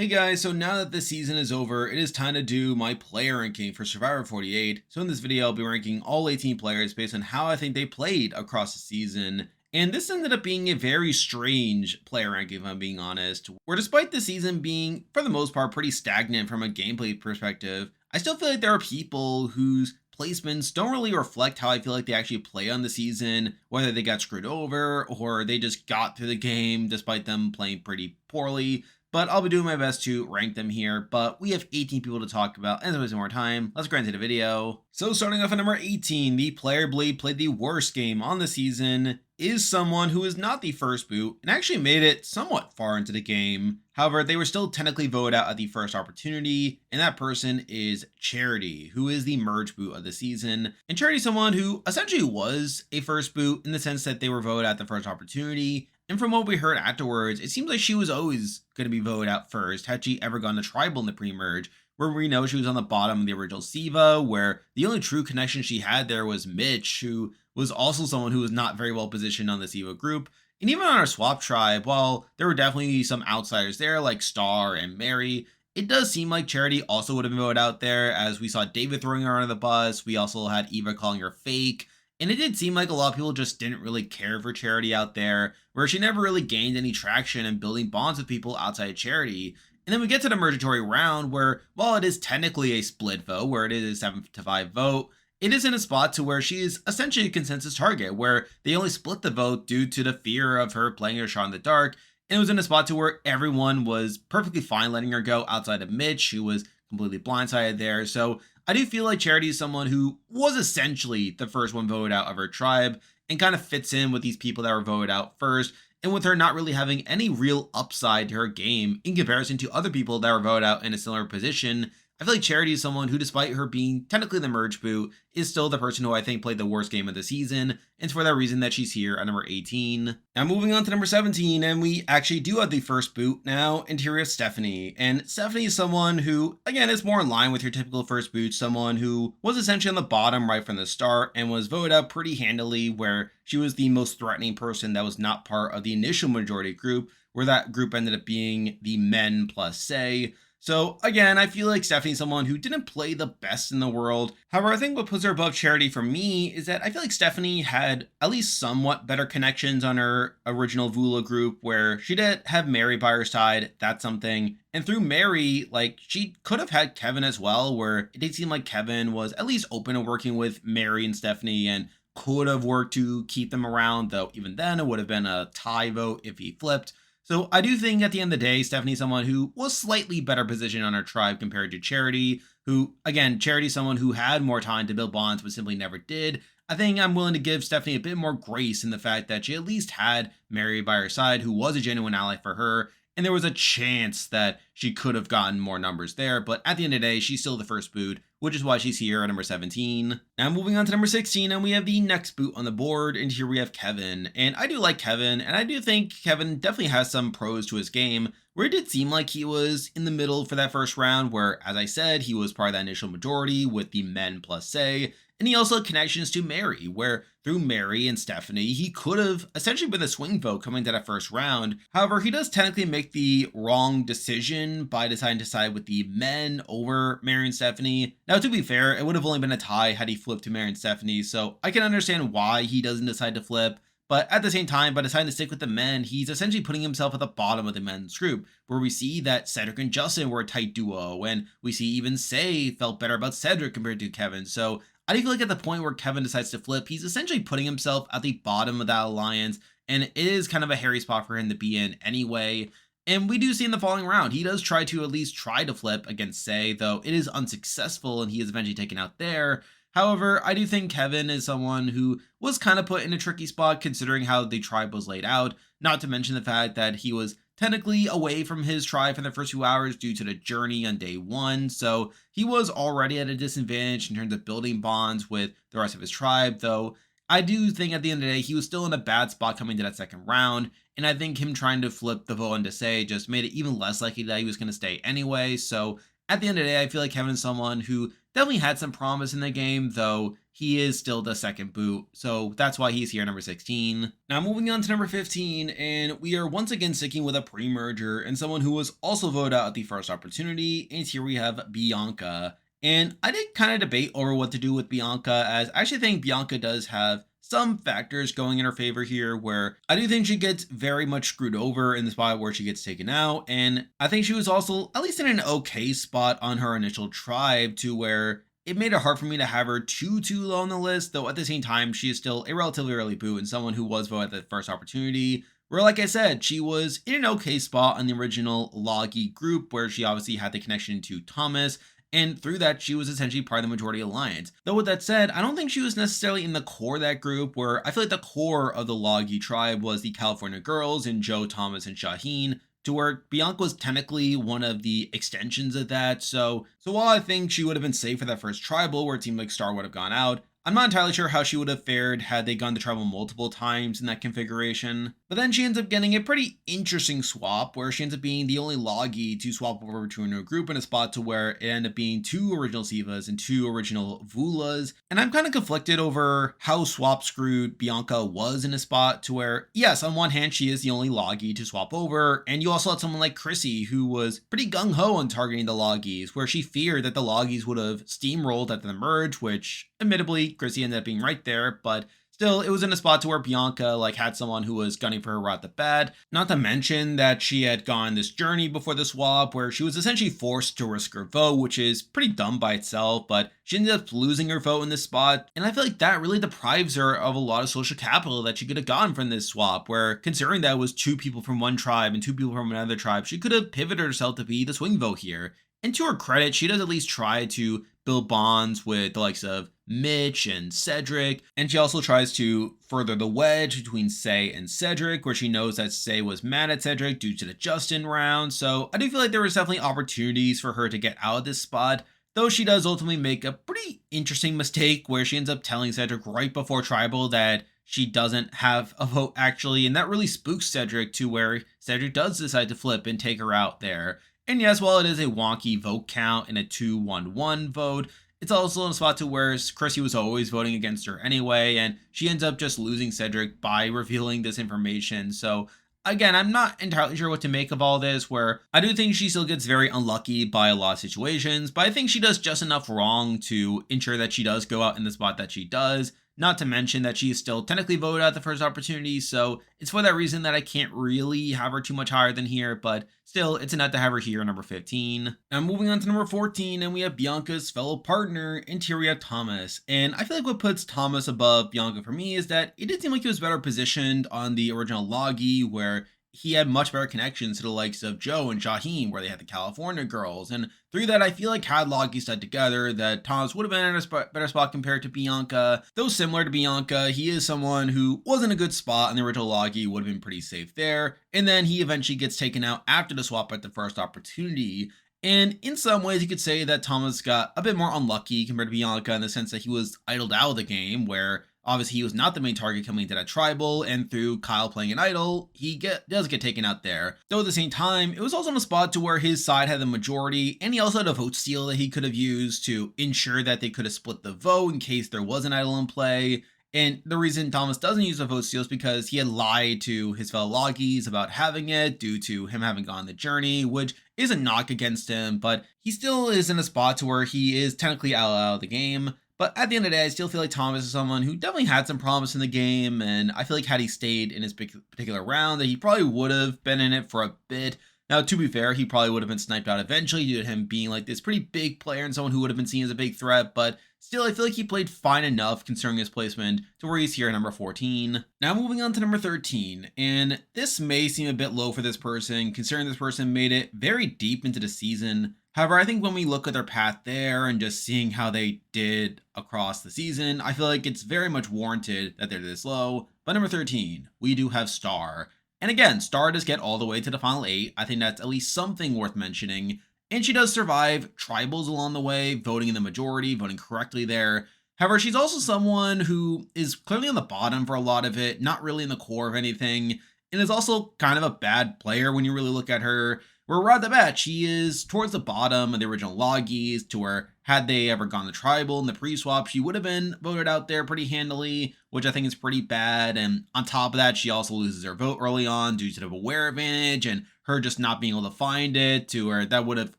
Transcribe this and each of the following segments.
Hey guys, so now that the season is over, it is time to do my player ranking for Survivor 48. So in this video, I'll be ranking all 18 players based on how I think they played across the season. And this ended up being a very strange player ranking, if I'm being honest, where despite the season being, for the most part, pretty stagnant from a gameplay perspective, I still feel like there are people whose placements don't really reflect how I feel like they actually play on the season, whether they got screwed over or they just got through the game despite them playing pretty poorly. But I'll be doing my best to rank them here. But we have 18 people to talk about, and there's more time. Let's get into the video. So starting off at number 18, the player Blade played the worst game on the season is someone who is not the first boot and actually made it somewhat far into the game. However, they were still technically voted out at the first opportunity, and that person is Charity, who is the merge boot of the season. And Charity is someone who essentially was a first boot in the sense that they were voted at the first opportunity. And from what we heard afterwards, it seems like she was always going to be voted out first, had she ever gone to Tribal in the pre-merge, where we know she was on the bottom of the original SIVA, where the only true connection she had there was Mitch, who was also someone who was not very well positioned on the SIVA group. And even on our swap tribe, while there were definitely some outsiders there like Star and Mary, it does seem like Charity also would have been voted out there, as we saw David throwing her under the bus. We also had Eva calling her fake. And it did seem like a lot of people just didn't really care for Charity out there, where she never really gained any traction in building bonds with people outside of Charity. And then we get to the mergatory round where, while it is technically a split vote, where it is a 7-5 vote, it is in a spot to where she is essentially a consensus target, where they only split the vote due to the fear of her playing her shot in the dark. And it was in a spot to where everyone was perfectly fine letting her go outside of Mitch, who was completely blindsided there. So I do feel like Charity is someone who was essentially the first one voted out of her tribe and kind of fits in with these people that were voted out first. And with her not really having any real upside to her game in comparison to other people that were voted out in a similar position, I feel like Charity is someone who, despite her being technically the merge boot, is still the person who I think played the worst game of the season. And it's for that reason that she's here at number 18. Now moving on to number 17, and we actually do have the first boot now, and here we have Stephanie. And Stephanie is someone who, again, is more in line with your typical first boot, someone who was essentially on the bottom right from the start and was voted out pretty handily, where she was the most threatening person that was not part of the initial majority group, where that group ended up being the men plus Say. So again, I feel like Stephanie's someone who didn't play the best in the world. However, I think what puts her above Charity for me is that I feel like Stephanie had at least somewhat better connections on her original Vula group, where she did have Mary by her side. That's something. And through Mary, like, she could have had Kevin as well, where it did seem like Kevin was at least open to working with Mary and Stephanie and could have worked to keep them around, though even then it would have been a tie vote if he flipped. So I do think at the end of the day, Stephanie's someone who was slightly better positioned on her tribe compared to Charity, who, again, Charity's someone who had more time to build bonds but simply never did. I think I'm willing to give Stephanie a bit more grace in the fact that she at least had Mary by her side, who was a genuine ally for her, and there was a chance that she could have gotten more numbers there, but at the end of the day, she's still the first boot, which is why she's here at number 17. Now moving on to number 16, and we have the next boot on the board, and here we have Kevin. And I do like Kevin, and I do think Kevin definitely has some pros to his game, where it did seem like he was in the middle for that first round, where, as I said, he was part of that initial majority with the men plus Say, and he also had connections to Mary, where through Mary and Stephanie, he could have essentially been the swing vote coming to that first round. However, he does technically make the wrong decision by deciding to side with the men over Mary and Stephanie. Now, to be fair, it would have only been a tie had he flipped to Mary and Stephanie, so I can understand why he doesn't decide to flip. But at the same time, by deciding to stick with the men, he's essentially putting himself at the bottom of the men's group, where we see that Cedric and Justin were a tight duo, and we see even Say felt better about Cedric compared to Kevin. So I do feel like at the point where Kevin decides to flip, he's essentially putting himself at the bottom of that alliance, and it is kind of a hairy spot for him to be in anyway. And we do see in the following round, he does try to at least try to flip against Say, though it is unsuccessful and he is eventually taken out there. However, I do think Kevin is someone who was kind of put in a tricky spot considering how the tribe was laid out, not to mention the fact that he was technically away from his tribe for the first few hours due to the journey on day one, so he was already at a disadvantage in terms of building bonds with the rest of his tribe, though I do think at the end of the day, he was still in a bad spot coming to that second round, and I think him trying to flip the vote into Say just made it even less likely that he was going to stay anyway, so at the end of the day, I feel like Kevin is someone who definitely had some promise in the game, though he is still the second boot. So that's why he's here, number 16. Now moving on to number 15, and we are once again sticking with a pre-merger and someone who was also voted out at the first opportunity. And here we have Bianca. And I did kind of debate over what to do with Bianca, as I actually think Bianca does have some factors going in her favor here, where I do think she gets very much screwed over in the spot where she gets taken out. And I think she was also at least in an okay spot on her initial tribe, to where it made it hard for me to have her too low on the list, though at the same time, she is still a relatively early boot and someone who was voted at the first opportunity, where, like I said, she was in an okay spot on the original Loggy group, where she obviously had the connection to Thomas, and through that, she was essentially part of the majority alliance. Though with that said, I don't think she was necessarily in the core of that group, where I feel like the core of the Loggy tribe was the California girls and Joe, Thomas, and Shaheen, to where Bianca was technically one of the extensions of that. So while I think she would have been safe for that first tribal, where it seemed like Star would have gone out, I'm not entirely sure how she would have fared had they gone to tribal multiple times in that configuration. But then she ends up getting a pretty interesting swap, where she ends up being the only Loggy to swap over to a new group in a spot to where it ended up being 2 original Sivas and 2 original Vulas. And I'm kind of conflicted over how swap screwed Bianca was in a spot to where, yes, on one hand, she is the only Loggy to swap over, and you also had someone like Chrissy, who was pretty gung-ho on targeting the Loggies, where she feared that the Loggies would have steamrolled after the merge, which admittedly Chrissy ended up being right there, but still, it was in a spot to where Bianca had someone who was gunning for her right at the bat. Not to mention that she had gone this journey before the swap where she was essentially forced to risk her vote, which is pretty dumb by itself, but she ended up losing her vote in this spot. And I feel like that really deprives her of a lot of social capital that she could have gotten from this swap, where considering that it was 2 people from one tribe and 2 people from another tribe, she could have pivoted herself to be the swing vote here. And to her credit, she does at least try to build bonds with the likes of Mitch and Cedric, and she also tries to further the wedge between Say and Cedric, where she knows that Say was mad at Cedric due to the Justin round. So I do feel like there was definitely opportunities for her to get out of this spot, though she does ultimately make a pretty interesting mistake where she ends up telling Cedric right before Tribal that she doesn't have a vote actually, and that really spooks Cedric to where Cedric does decide to flip and take her out there. And yes, while it is a wonky vote count and a 2-1-1 vote, it's also in a spot to where Chrissy was always voting against her anyway, and she ends up just losing Cedric by revealing this information. So again, I'm not entirely sure what to make of all this, where I do think she still gets very unlucky by a lot of situations, but I think she does just enough wrong to ensure that she does go out in the spot that she does. Not to mention that she is still technically voted at the first opportunity, so it's for that reason that I can't really have her too much higher than here, but still, it's enough to have her here, number 15. Now moving on to number 14, and we have Bianca's fellow partner, Interior Thomas. And I feel like what puts Thomas above Bianca for me is that it did seem like he was better positioned on the original Loggy, where he had much better connections to the likes of Joe and Shaheen, where they had the California girls. And through that, I feel like had Loggy stuck together, that Thomas would have been in a better spot compared to Bianca. Though similar to Bianca, he is someone who was in a good spot, and the original Loggy would have been pretty safe there. And then he eventually gets taken out after the swap at the first opportunity. And in some ways, you could say that Thomas got a bit more unlucky compared to Bianca in the sense that he was idled out of the game, where obviously he was not the main target coming into that tribal, and through Kyle playing an idol, he does get taken out there. Though at the same time, it was also in a spot to where his side had the majority, and he also had a vote steal that he could have used to ensure that they could have split the vote in case there was an idol in play. And the reason Thomas doesn't use a vote steal is because he had lied to his fellow Loggies about having it due to him having gone the journey, which is a knock against him, but he still is in a spot to where he is technically out of the game. But at the end of the day, I still feel like Thomas is someone who definitely had some promise in the game, and I feel like had he stayed in his particular round, that he probably would have been in it for a bit. Now, to be fair, he probably would have been sniped out eventually due to him being like this pretty big player and someone who would have been seen as a big threat, but still, I feel like he played fine enough considering his placement to where he's here at number 14. Now moving on to number 13, and this may seem a bit low for this person, considering this person made it very deep into the season. However, I think when we look at their path there and just seeing how they did across the season, I feel like it's very much warranted that they're this low. But number 13, we do have Star. And again, Star does get all the way to the final 8. I think that's at least something worth mentioning. And she does survive tribals along the way, voting in the majority, voting correctly there. However, she's also someone who is clearly on the bottom for a lot of it, not really in the core of anything, and is also kind of a bad player when you really look at her, where right off the bat, she is towards the bottom of the original loggies, to where had they ever gone the tribal in the pre-swap, she would have been voted out there pretty handily, which I think is pretty bad. And on top of that, she also loses her vote early on due to the aware advantage and her just not being able to find it, to where that would have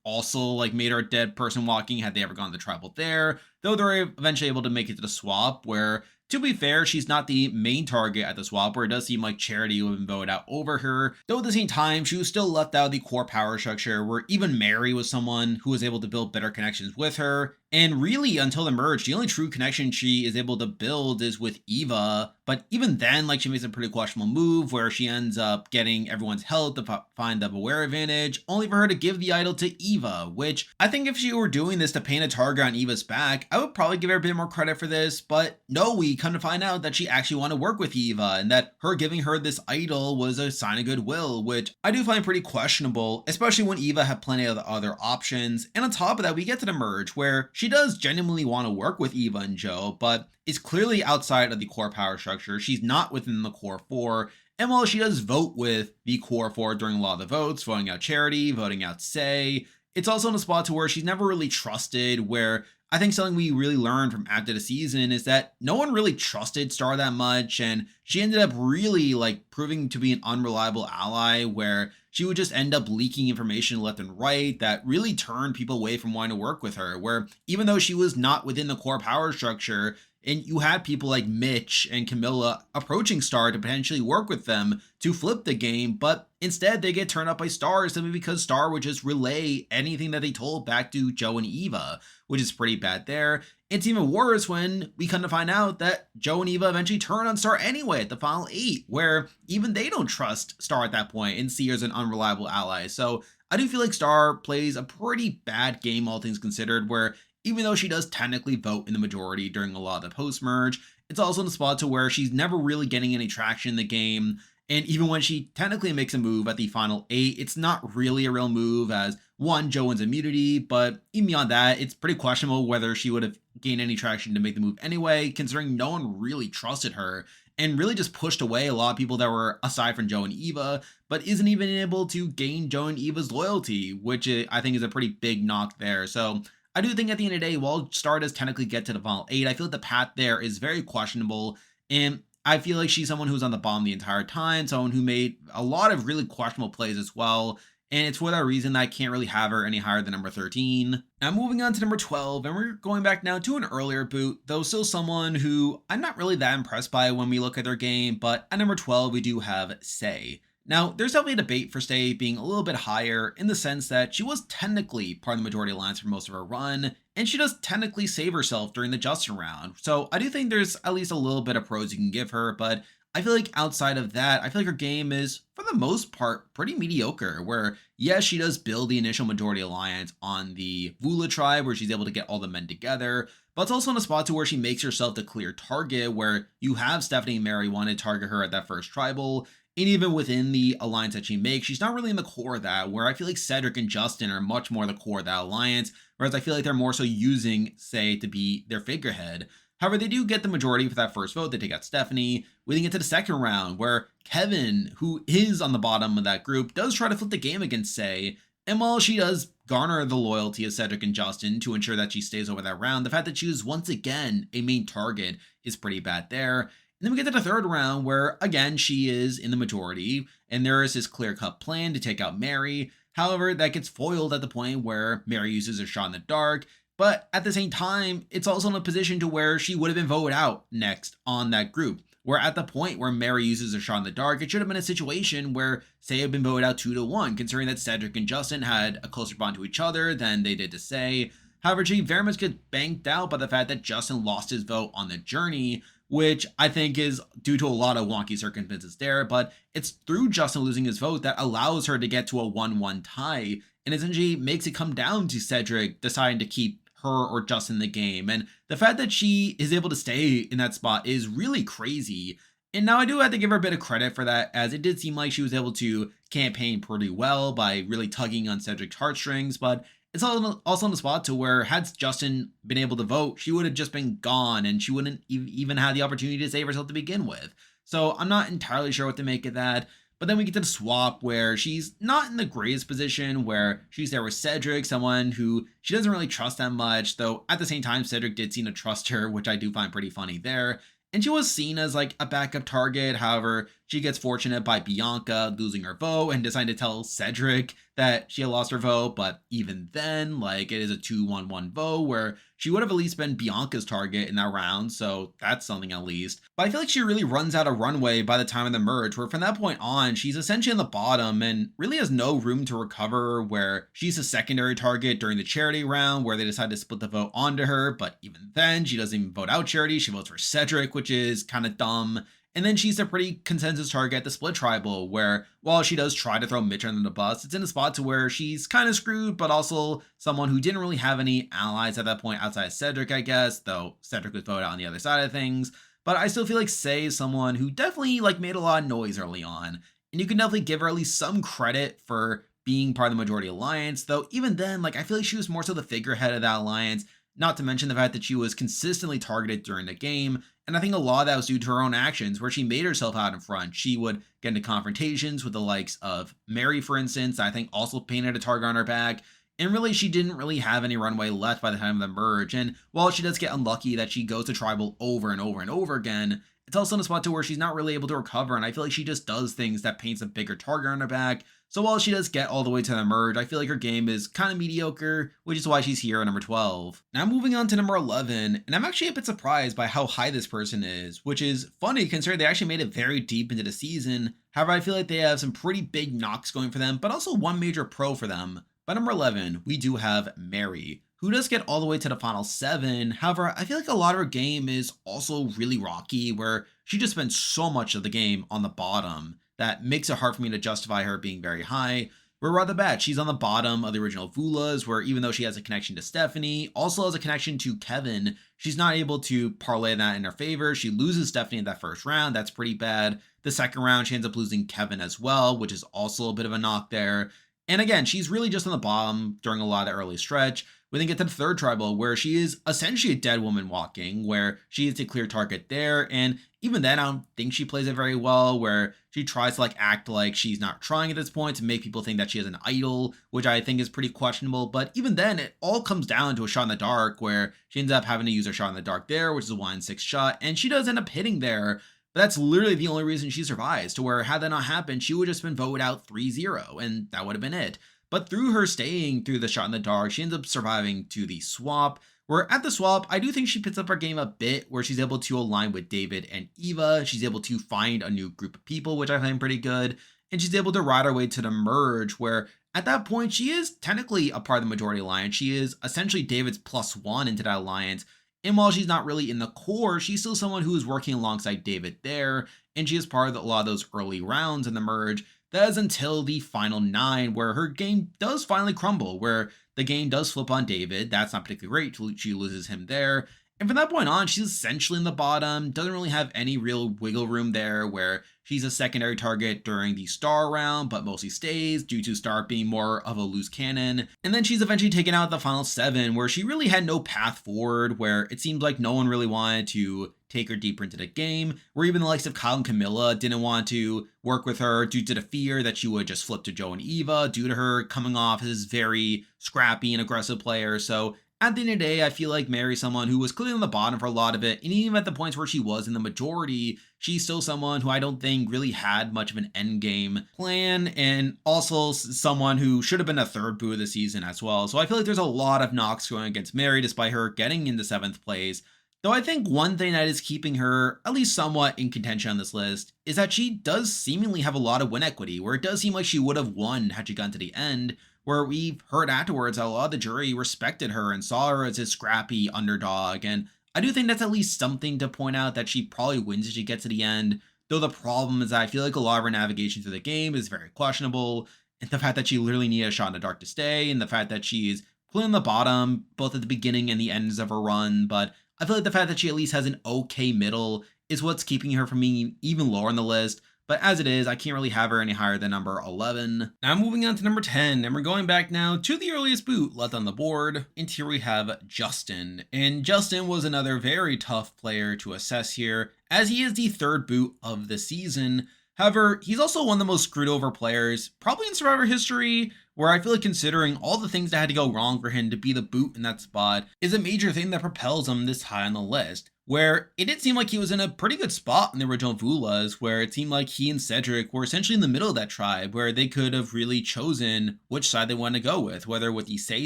also like made her a dead person walking had they ever gone the tribal there. Though they're eventually able to make it to the swap, where to be fair, she's not the main target at the swap, where it does seem like Charity would have been voted out over her. Though at the same time, she was still left out of the core power structure, where even Mary was someone who was able to build better connections with her. And really, until the merge, the only true connection she is able to build is with Eva. But even then, like, she makes a pretty questionable move where she ends up getting everyone's help to find the aware advantage, only for her to give the idol to Eva, which I think if she were doing this to paint a target on Eva's back, I would probably give her a bit more credit for this. But no, we come to find out that she actually wanted to work with Eva, and that her giving her this idol was a sign of goodwill, which I do find pretty questionable, especially when Eva had plenty of other options. And on top of that, we get to the merge where she does genuinely want to work with Eva and Joe, but is clearly outside of the core power structure. She's not within the core four. And while she does vote with the core four during a lot of the votes, voting out Charity, voting out Say, it's also in a spot to where she's never really trusted, where I think something we really learned from after the season is that no one really trusted Star that much, and she ended up really like proving to be an unreliable ally, where she would just end up leaking information left and right that really turned people away from wanting to work with her, where even though she was not within the core power structure, and you had people like Mitch and Camilla approaching Star to potentially work with them to flip the game, but instead they get turned up by Star simply because Star would just relay anything that they told back to Joe and Eva, which is pretty bad there. It's even worse when we come to find out that Joe and Eva eventually turn on Star anyway at the final 8, where even they don't trust Star at that point and see her as an unreliable ally. So I do feel like Star plays a pretty bad game, all things considered, where even though she does technically vote in the majority during a lot of the post-merge, it's also in a spot to where she's never really getting any traction in the game. And even when she technically makes a move at the final 8, it's not really a real move, as one, Joe wins immunity, but even beyond that, it's pretty questionable whether she would have gained any traction to make the move anyway, considering no one really trusted her and really just pushed away a lot of people that were aside from Joe and Eva, but isn't even able to gain Joe and Eva's loyalty, which I think is a pretty big knock there. So I do think at the end of the day, while Star does technically get to the final 8, I feel like the path there is very questionable. And I feel like she's someone who's on the bottom the entire time, someone who made a lot of really questionable plays as well. And it's for that reason that I can't really have her any higher than number 13. Now moving on to number 12, and we're going back now to an earlier boot, though still someone who I'm not really that impressed by when we look at their game, but at number 12, we do have Say. Now, there's definitely a debate for Say being a little bit higher in the sense that she was technically part of the majority alliance for most of her run, and she does technically save herself during the Justin round. So I do think there's at least a little bit of pros you can give her, but I feel like outside of that, I feel like her game is, for the most part, pretty mediocre, where yes, she does build the initial majority alliance on the Vula tribe, where she's able to get all the men together, but it's also in a spot to where she makes herself the clear target, where you have Stephanie and Mary want to target her at that first tribal. And even within the alliance that she makes, she's not really in the core of that, where I feel like Cedric and Justin are much more the core of that alliance, whereas I feel like they're more so using Say to be their figurehead. However, they do get the majority for that first vote. They take out Stephanie. We then get to the second round, where Kevin, who is on the bottom of that group, does try to flip the game against Say. And while she does garner the loyalty of Cedric and Justin to ensure that she stays over that round, the fact that she was once again a main target is pretty bad there. And then we get to the third round where, again, she is in the majority, and there is this clear-cut plan to take out Mary. However, that gets foiled at the point where Mary uses her shot in the dark, but at the same time, it's also in a position to where she would have been voted out next on that group. Where at the point where Mary uses her shot in the dark, it should have been a situation where Say had been voted out 2-1, considering that Cedric and Justin had a closer bond to each other than they did to Say. However, she very much gets banked out by the fact that Justin lost his vote on the journey, which I think is due to a lot of wonky circumstances there, but it's through Justin losing his vote that allows her to get to a 1-1 tie, and essentially makes it come down to Cedric deciding to keep her or Justin in the game. And the fact that she is able to stay in that spot is really crazy. And now I do have to give her a bit of credit for that, as it did seem like she was able to campaign pretty well by really tugging on Cedric's heartstrings, but it's also in the spot to where had Justin been able to vote, she would have just been gone and she wouldn't even have the opportunity to save herself to begin with. So I'm not entirely sure what to make of that. But then we get to the swap where she's not in the greatest position, where she's there with Cedric, someone who she doesn't really trust that much, though at the same time, Cedric did seem to trust her, which I do find pretty funny there. And she was seen as like a backup target. However, she gets fortunate by Bianca losing her vote and deciding to tell Cedric that she had lost her vote. But even then, like, it is a 2-1-1 vote where she would have at least been Bianca's target in that round. So that's something at least. But I feel like she really runs out of runway by the time of the merge, where from that point on, she's essentially in the bottom and really has no room to recover, where she's a secondary target during the charity round where they decide to split the vote onto her. But even then, she doesn't even vote out charity. She votes for Cedric, which is kind of dumb. And then she's a pretty consensus target at the split tribal, where while she does try to throw Mitch under the bus, it's in a spot to where she's kind of screwed, but also someone who didn't really have any allies at that point outside of Cedric, I guess, though Cedric was voted out on the other side of things. But I still feel like Say is someone who definitely like made a lot of noise early on. And you can definitely give her at least some credit for being part of the majority alliance, though even then, like I feel like she was more so the figurehead of that alliance, not to mention the fact that she was consistently targeted during the game. And I think a lot of that was due to her own actions, where she made herself out in front. She would get into confrontations with the likes of Mary, for instance, I think also painted a target on her back. And really, she didn't really have any runway left by the time of the merge. And while she does get unlucky that she goes to tribal over and over and over again, it's also in a spot to where she's not really able to recover. And I feel like she just does things that paints a bigger target on her back. So while she does get all the way to the merge, I feel like her game is kind of mediocre, which is why she's here at number 12. Now moving on to number 11, and I'm actually a bit surprised by how high this person is, which is funny considering they actually made it very deep into the season. However, I feel like they have some pretty big knocks going for them, but also one major pro for them. By number 11, we do have Mary, who does get all the way to the final 7. However, I feel like a lot of her game is also really rocky, where she just spends so much of the game on the bottom that makes it hard for me to justify her being very high. But rather bad, she's on the bottom of the original Vulas, where even though she has a connection to Stephanie, also has a connection to Kevin, she's not able to parlay that in her favor. She loses Stephanie in that first round. That's pretty bad. The second round, she ends up losing Kevin as well, which is also a bit of a knock there. And again, she's really just on the bottom during a lot of the early stretch. We then get to the third tribal, where she is essentially a dead woman walking, where she is a clear target there. And even then, I don't think she plays it very well, where she tries to like act like she's not trying at this point to make people think that she has an idol, which I think is pretty questionable. But even then, it all comes down to a shot in the dark, where she ends up having to use her shot in the dark there, which is a 1-6 shot, and she does end up hitting there. But that's literally the only reason she survives, to where had that not happened, she would have just been voted out 3-0, and that would have been it. But through her staying through the shot in the dark, she ends up surviving to the swap, where at the swap, I do think she picks up her game a bit, where she's able to align with David and Eva. She's able to find a new group of people, which I find pretty good. And she's able to ride her way to the merge, where at that point, she is technically a part of the majority alliance. She is essentially David's +1 into that alliance. And while she's not really in the core, she's still someone who is working alongside David there. And she is part of a lot of those early rounds in the merge. That is until the final 9, where her game does finally crumble, where the game does flip on David. That's not particularly great. She loses him there. And from that point on, she's essentially in the bottom, doesn't really have any real wiggle room there, where she's a secondary target during the star round, but mostly stays due to Star being more of a loose cannon. And then she's eventually taken out the final 7, where she really had no path forward, where it seemed like no one really wanted to take her deeper into the game, where even the likes of Kyle and Camilla didn't want to work with her due to the fear that she would just flip to Joe and Eva, due to her coming off as very scrappy and aggressive player. So at the end of the day, I feel like Mary's someone who was clearly on the bottom for a lot of it, and even at the points where she was in the majority, she's still someone who I don't think really had much of an end game plan, and also someone who should have been a third boo of the season as well. So I feel like there's a lot of knocks going against Mary, despite her getting into 7th place. Though I think one thing that is keeping her at least somewhat in contention on this list is that she does seemingly have a lot of win equity, where it does seem like she would have won had she gotten to the end, where we've heard afterwards that a lot of the jury respected her and saw her as a scrappy underdog. And I do think that's at least something to point out, that she probably wins if she gets to the end. Though the problem is that I feel like a lot of her navigation through the game is very questionable. And the fact that she literally needed a shot in the dark to stay, and the fact that she's clearly on the bottom, both at the beginning and the ends of her run. But I feel like the fact that she at least has an okay middle is what's keeping her from being even lower on the list. But as it is, I can't really have her any higher than number 11. Now moving on to number 10, and we're going back now to the earliest boot left on the board. And here we have Justin. And Justin was another very tough player to assess here, as he is the third boot of the season. However, he's also one of the most screwed over players, probably in Survivor history, where I feel like considering all the things that had to go wrong for him to be the boot in that spot is a major thing that propels him this high on the list. Where it did seem like he was in a pretty good spot in the original Vulas, where it seemed like he and Cedric were essentially in the middle of that tribe, where they could have really chosen which side they wanted to go with, whether with the Say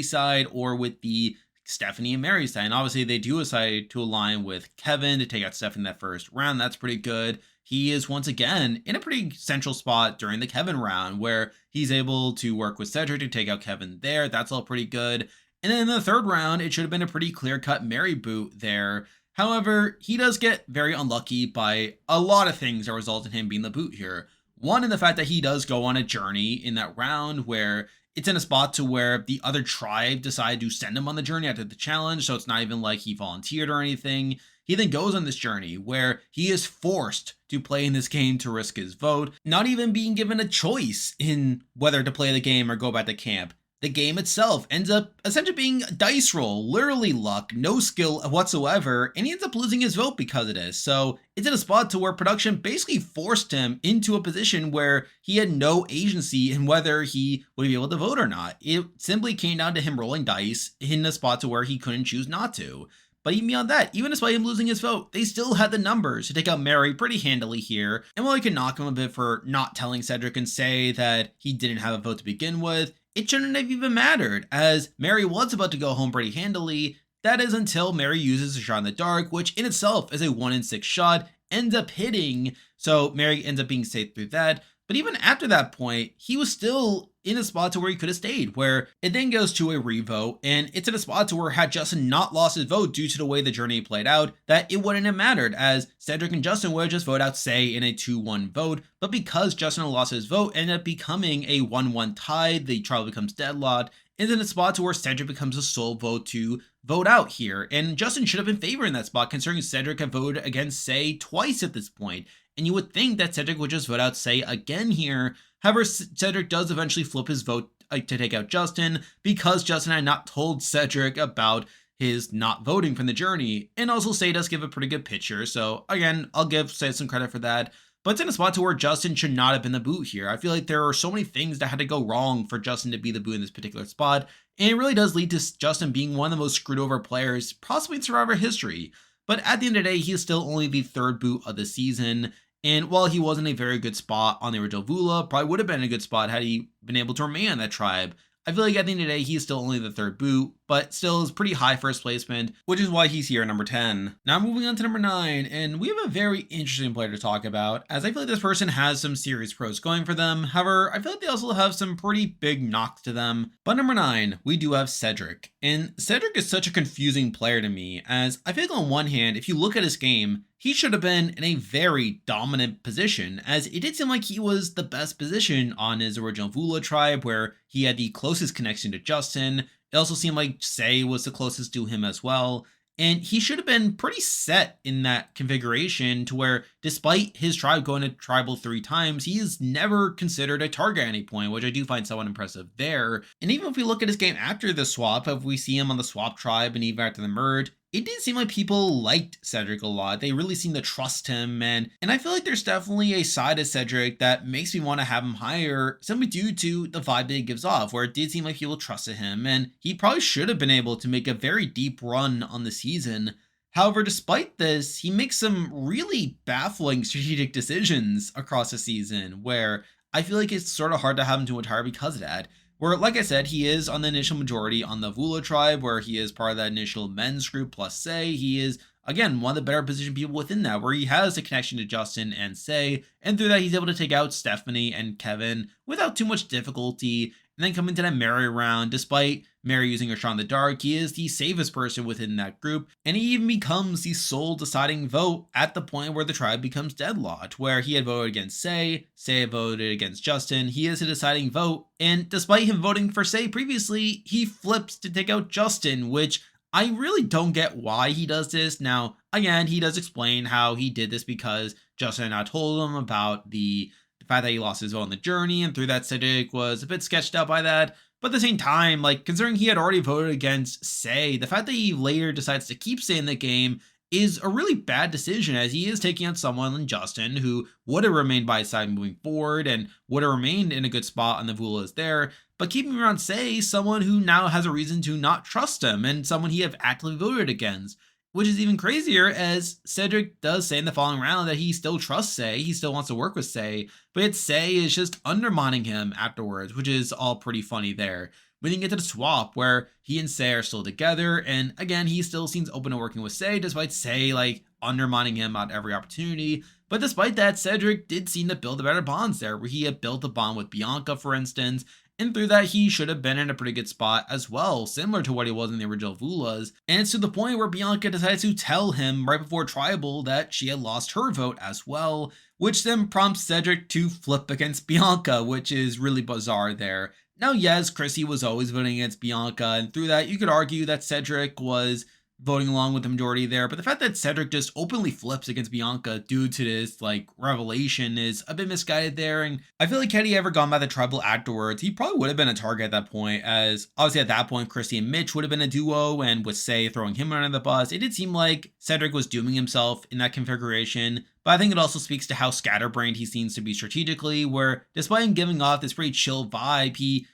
side or with the Stephanie and Mary side. And obviously, they do decide to align with Kevin to take out Stephanie that first round. That's pretty good. He is once again in a pretty central spot during the Kevin round where he's able to work with Cedric to take out Kevin there. That's all pretty good. And then in the third round, it should have been a pretty clear cut Mary boot there. However, he does get very unlucky by a lot of things that result in him being the boot here. One, in the fact that he does go on a journey in that round where it's in a spot to where the other tribe decided to send him on the journey after the challenge, so it's not even like he volunteered or anything. He then goes on this journey where he is forced to play in this game to risk his vote, not even being given a choice in whether to play the game or go back to camp. The game itself ends up essentially being a dice roll, literally luck, no skill whatsoever, and he ends up losing his vote because of this. So it's in a spot to where production basically forced him into a position where he had no agency in whether he would be able to vote or not. It simply came down to him rolling dice in a spot to where he couldn't choose not to. But even beyond that, even despite him losing his vote, they still had the numbers to take out Mary pretty handily here. And while I could knock him a bit for not telling Cedric and say that he didn't have a vote to begin with, it shouldn't have even mattered, as Mary was about to go home pretty handily. That is until Mary uses a shot in the dark, which in itself is a 1 in 6 shot, ends up hitting, so Mary ends up being safe through that. But even after that point, he was still in a spot to where he could have stayed, where it then goes to a revote, and it's in a spot to where had Justin not lost his vote due to the way the journey played out, that it wouldn't have mattered, as Cedric and Justin would have just voted out Say in a 2-1 vote, but because Justin lost his vote, ended up becoming a 1-1 tie, the trial becomes deadlocked, and in a spot to where Cedric becomes a sole vote to vote out here, and Justin should have been favoring that spot considering Cedric had voted against Say twice at this point. And you would think that Cedric would just vote out Say again here. However, Cedric does eventually flip his vote to take out Justin because Justin had not told Cedric about his not voting from the journey. And also Say does give a pretty good picture. So again, I'll give Say some credit for that. But it's in a spot to where Justin should not have been the boot here. I feel like there are so many things that had to go wrong for Justin to be the boot in this particular spot. And it really does lead to Justin being one of the most screwed over players, possibly in Survivor history. But at the end of the day, he is still only the third boot of the season. And while he wasn't a very good spot on the original Vula, probably would have been a good spot had he been able to remain on that tribe. I feel like at the end of the day, he's still only the third boot, but still is pretty high first placement, which is why he's here at number 10. Now moving on to number 9, and we have a very interesting player to talk about, as I feel like this person has some serious pros going for them. However, I feel like they also have some pretty big knocks to them. But number 9, we do have Cedric. And Cedric is such a confusing player to me, as I feel like on one hand, if you look at his game, he should have been in a very dominant position, as it did seem like he was the best position on his original Vula tribe, where he had the closest connection to Justin. It also seemed like Say was the closest to him as well. And he should have been pretty set in that configuration to where, despite his tribe going to tribal 3 times, he is never considered a target at any point, which I do find somewhat impressive there. And even if we look at his game after the swap, if we see him on the swap tribe and even after the merge, it did seem like people liked Cedric a lot. They really seemed to trust him, and I feel like there's definitely a side of Cedric that makes me want to have him higher simply due to the vibe that he gives off, where it did seem like people trusted him, and he probably should have been able to make a very deep run on the season. However, despite this, he makes some really baffling strategic decisions across the season, where I feel like it's sort of hard to have him to retire because of that. Where, like I said, he is on the initial majority on the Vula tribe, where he is part of that initial men's group plus Say. He is, again, one of the better positioned people within that, where he has a connection to Justin and Say, and through that he's able to take out Stephanie and Kevin without too much difficulty. And then coming to that Mary round, despite Mary using her shot in the dark, he is the safest person within that group, and he even becomes the sole deciding vote at the point where the tribe becomes deadlocked, where he had voted against Say had voted against Justin, he is a deciding vote, and despite him voting for Say previously, he flips to take out Justin, which I really don't get why he does this. Now, again, he does explain how he did this because Justin had not told him about the fact that he lost his vote on the journey, and through that Cedric was a bit sketched out by that. But at the same time, like, considering he had already voted against Say, the fact that he later decides to keep Say in the game is a really bad decision, as he is taking on someone like Justin who would have remained by his side moving forward and would have remained in a good spot on the Vulas there, but keeping around Say, someone who now has a reason to not trust him and someone he have actively voted against. Which is even crazier, as Cedric does say in the following round that he still trusts Say, he still wants to work with Say, but yet Say is just undermining him afterwards, which is all pretty funny there. We then get to the swap where he and Say are still together, and again, he still seems open to working with Say, despite Say like undermining him at every opportunity. But despite that, Cedric did seem to build a better bonds there, where he had built a bond with Bianca, for instance, and through that, he should have been in a pretty good spot as well, similar to what he was in the original Vulas. And it's to the point where Bianca decides to tell him right before Tribal that she had lost her vote as well, which then prompts Cedric to flip against Bianca, which is really bizarre there. Now, yes, Chrissy was always voting against Bianca, and through that, you could argue that Cedric was voting along with the majority there, but the fact that Cedric just openly flips against Bianca due to this like revelation is a bit misguided there, and I feel like had he ever gone by the tribal afterwards, he probably would have been a target at that point, as obviously at that point Christy and Mitch would have been a duo, and with Say throwing him under the bus, it did seem like Cedric was dooming himself in that configuration. But I think it also speaks to how scatterbrained he seems to be strategically, where despite him giving off this pretty chill vibe, he